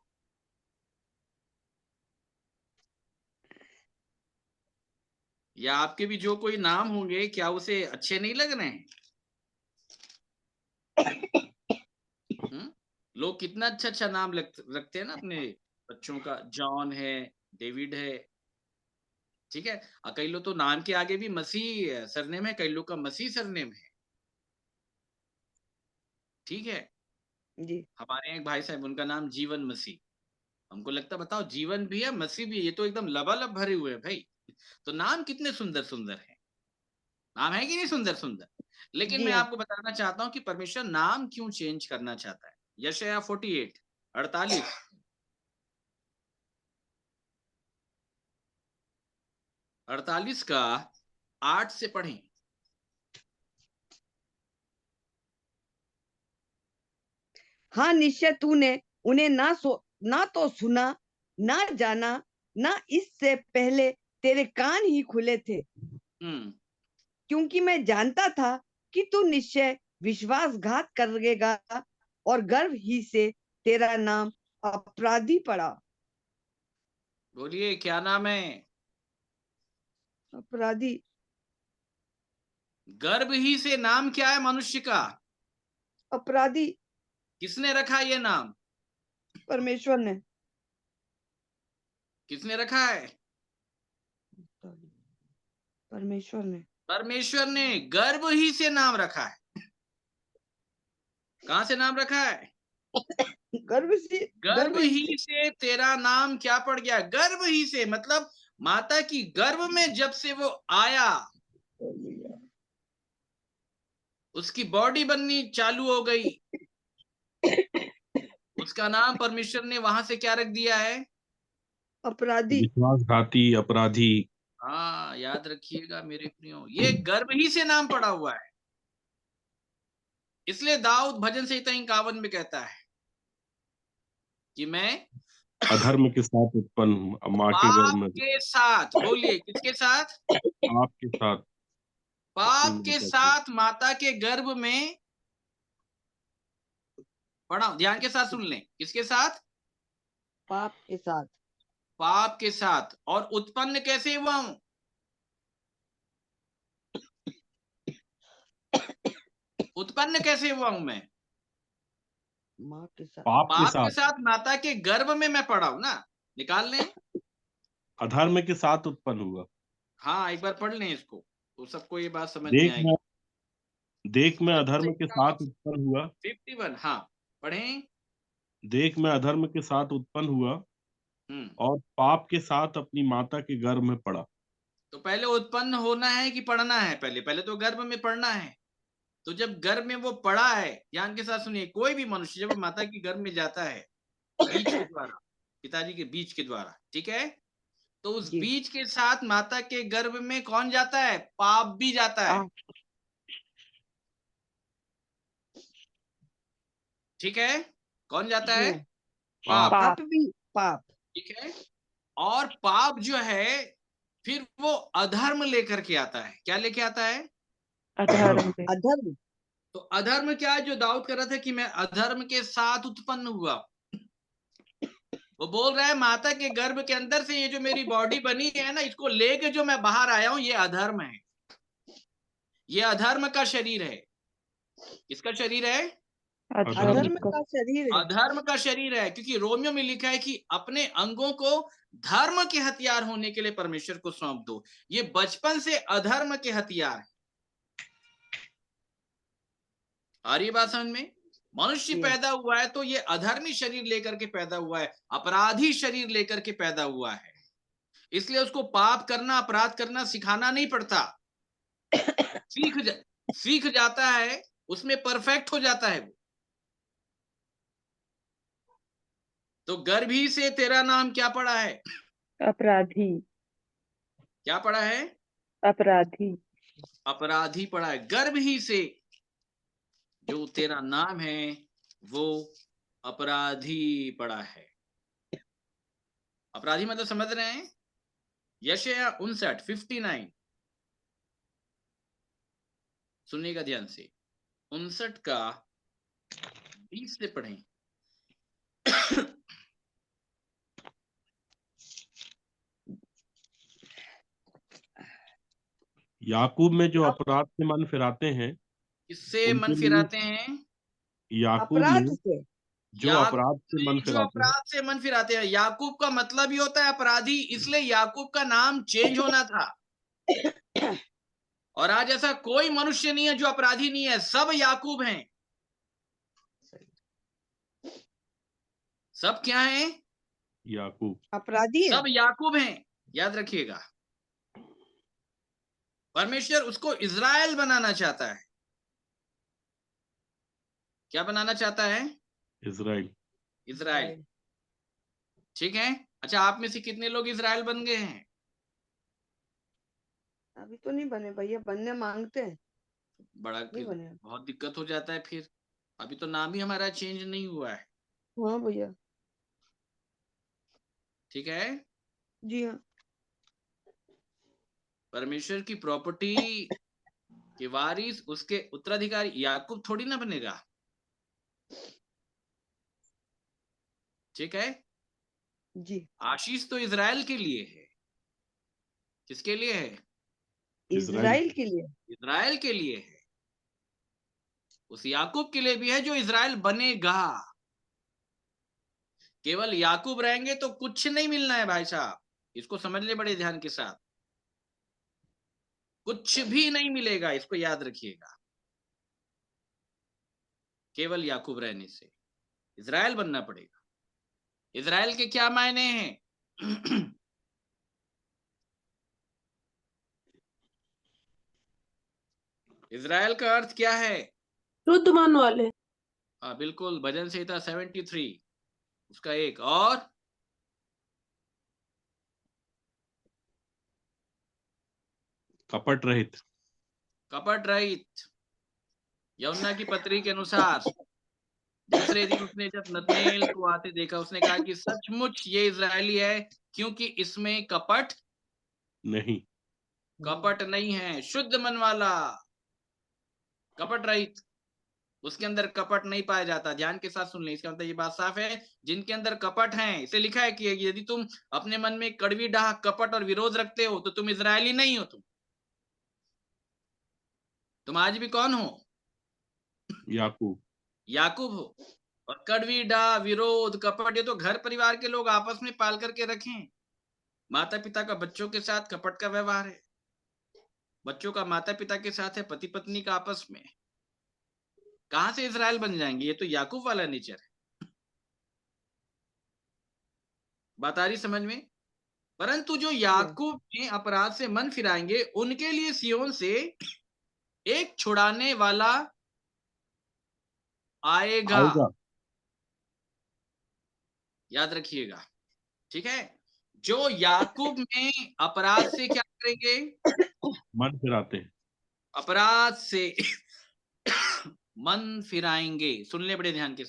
या आपके भी जो कोई नाम होंगे, क्या उसे अच्छे नहीं लग रहे हैं? लोग कितना अच्छा अच्छा नाम रखते हैं ना अपने बच्चों का। जॉन है, डेविड है, ठीक है। कई लोग तो नाम के आगे भी मसीह सरनेम है, कई लोग का मसीह सरनेम है, ठीक है। जी। हमारे एक भाई साहब, उनका नाम जीवन मसीह। हमको लगता, बताओ, जीवन भी है मसीह भी है, ये तो एकदम लबालब भरे हुए हैं भाई। तो नाम कितने सुंदर सुंदर है, नाम है कि नहीं सुंदर सुंदर। लेकिन जी मैं हाँ। आपको बताना चाहता हूं कि परमेश्वर नाम क्यों चेंज करना चाहता है। यशायाह 48:48 48 का 8 से पढ़ें। हाँ, निश्चय तूने उन्हें ना तो सुना, ना जाना, ना इससे पहले तेरे कान ही खुले थे। क्योंकि मैं जानता था कि तू निश्चय विश्वासघात करेगा और गर्व ही से तेरा नाम अपराधी पड़ा। बोलिए, क्या नाम है? अपराधी। गर्भ ही से नाम क्या है मनुष्य का? अपराधी। किसने रखा ये नाम? परमेश्वर ने। किसने रखा है? परमेश्वर ने। परमेश्वर ने गर्भ ही से नाम रखा है। कहां से नाम रखा है? गर्भ ही से तेरा नाम क्या पड़ गया? गर्भ ही से मतलब माता की गर्भ में जब से वो आया, उसकी बॉडी बननी चालू हो गई, उसका नाम परमेश्वर ने वहां से क्या रख दिया है? अपराधी। विश्वासघाती, अपराधी। हाँ, याद रखिएगा मेरे प्रियो, ये गर्भ ही से नाम पड़ा हुआ है। इसलिए दाऊद भजन संहिता 51 में कहता है कि मैं अधर्म के साथ उत्पन्न हूँ, माँ के गर्भ पाप में। के साथ, बोलिए किसके साथ? पाप के साथ। पाप के साथ माता के गर्भ में पढ़ा। ध्यान के साथ सुन लें, किसके साथ? पाप के साथ। पाप के साथ। और उत्पन्न कैसे हुआ हूं? उत्पन्न कैसे हुआ हूं मैं? माँ के साथ। पाप के साथ माता के गर्भ में मैं पड़ा हूं ना। निकाल लें। अधर्म के साथ उत्पन्न हुआ। हाँ, एक बार पढ़ लें इसको तो सबको ये बात समझ में आएगी। देख मैं अधर्म के साथ उत्पन्न हुआ। 51, हाँ पढ़ें। देख मैं अधर्म के साथ उत्पन्न हुआ और पाप के साथ अपनी माता के गर्भ में पड़ा। तो पहले उत्पन्न होना है कि पढ़ना है? पहले तो गर्भ में पढ़ना है। तो जब गर्भ में वो पड़ा है, ध्यान के साथ सुनिए, कोई भी मनुष्य जब माता की गर्भ में जाता है बीज के द्वारा, पिताजी के बीज के द्वारा, ठीक है, तो उस बीज के साथ माता के गर्भ में कौन जाता है? पाप भी जाता है, ठीक है। कौन जाता है? पाप भी। पाप। ठीक है। और पाप जो है फिर वो अधर्म लेकर के आता है। क्या लेके आता है? अधर्म। अधर्म। तो अधर्म क्या है जो दाऊद कर रहा था कि मैं अधर्म के साथ उत्पन्न हुआ। वो बोल रहा है माता के गर्भ के अंदर से ये जो मेरी बॉडी बनी है ना, इसको लेके जो मैं बाहर आया हूं, ये अधर्म है। ये अधर्म का शरीर है। किसका शरीर है? अधर्म का शरीर है। अधर्म का शरीर है, क्योंकि रोमियो में लिखा है कि अपने अंगों को धर्म के हथियार होने के लिए परमेश्वर को सौंप दो। ये बचपन से अधर्म के हथियार है। आ रही बात समझ में? मनुष्य पैदा हुआ है तो ये अधर्मी शरीर लेकर के पैदा हुआ है, अपराधी शरीर लेकर के पैदा हुआ है। इसलिए उसको पाप करना, अपराध करना सिखाना नहीं पड़ता। सीख जाता है, उसमें परफेक्ट हो जाता है वो। तो गर्भ ही से तेरा नाम क्या पड़ा है? अपराधी। क्या पड़ा है? अपराधी। अपराधी पड़ा है। गर्भ ही से जो तेरा नाम है वो अपराधी पड़ा है। अपराधी मतलब समझ रहे हैं? यशायाह 59 सुनिएगा ध्यान से, 59 का 20 से पढ़ें। याकूब में जो अपराध से मन फिराते हैं, किससे मन उनके लिए फिराते हैं? याकूब अपराध में से। जो अपराध से मन जो फिराते हैं, अपराध से मन फिराते हैं। याकूब का मतलब ही होता है अपराधी, इसलिए याकूब का नाम चेंज होना था। और आज ऐसा कोई मनुष्य नहीं है जो अपराधी नहीं है, सब याकूब हैं। सब क्या हैं? याकूब अपराधी है। सब याकूब हैं, याद रखिएगा। परमेश्वर उसको इज़राइल बनाना चाहता है। क्या बनाना चाहता है? इज़राइल। इज़राइल, ठीक है। अच्छा, आप में से कितने लोग इज़राइल बन गए हैं? अभी तो नहीं बने भैया, बनने मांगते हैं, बड़ा नहीं बने। बहुत दिक्कत हो जाता है फिर। अभी तो नाम ही हमारा चेंज नहीं हुआ है, हाँ भैया। ठीक है। जी हाँ। परमेश्वर की प्रॉपर्टी के वारिस, उसके उत्तराधिकारी याकूब थोड़ी ना बनेगा, ठीक है। जी। आशीष तो इज़राइल के लिए है। किसके लिए है? इज़राइल के लिए। इज़राइल के लिए है। उस याकूब के लिए भी है जो इज़राइल बनेगा। केवल याकूब रहेंगे तो कुछ नहीं मिलना है भाई साहब, इसको समझ ले बड़े ध्यान के साथ। कुछ भी नहीं मिलेगा, इसको याद रखिएगा। केवल याकूब रहने से इज़राइल बनना पड़ेगा। इज़राइल के क्या मायने हैं? इज़राइल का अर्थ क्या है? शुद्ध मन वाले। हाँ बिल्कुल, भजन संहिता 73 उसका एक। और कपट रहित। कपट रहित। यूहन्ना की पत्री के अनुसार दूसरे दिन उसने जब नतनेल को आते देखा, उसने कहा कि सचमुच ये इज़राइली है, क्योंकि इसमें कपट नहीं। कपट नहीं है। शुद्ध मन वाला, कपट रहित, उसके अंदर कपट नहीं पाया जाता। ध्यान के साथ सुन लें, इसका मतलब ये बात साफ है, जिनके अंदर कपट है, इसे लिखा है कि यदि तुम अपने मन में कड़वी डाह, कपट और विरोध रखते हो तो तुम इज़राइली नहीं हो। तुम आज भी कौन हो? याकूब। याकूब हो। और कड़वी डाह, विरोध, कपट, ये तो घर परिवार के लोग आपस में पाल करके रखें। माता पिता का बच्चों के साथ कपट का व्यवहार है, बच्चों का माता पिता के साथ है, पति पत्नी का आपस में। कहां से इज़राइल बन जाएंगे? ये तो याकूब वाला नेचर है। बात आ रही समझ में? परंतु जो याकूब में अपराध से मन फिराएंगे, उनके लिए सियोन से एक छुड़ाने वाला आएगा। आएगा। याद रखिएगा, ठीक है। जो याकूब में अपराध से क्या करेंगे? मन फिराते हैं। अपराध से मन फिराएंगे। सुन ले बड़े ध्यान के साथ।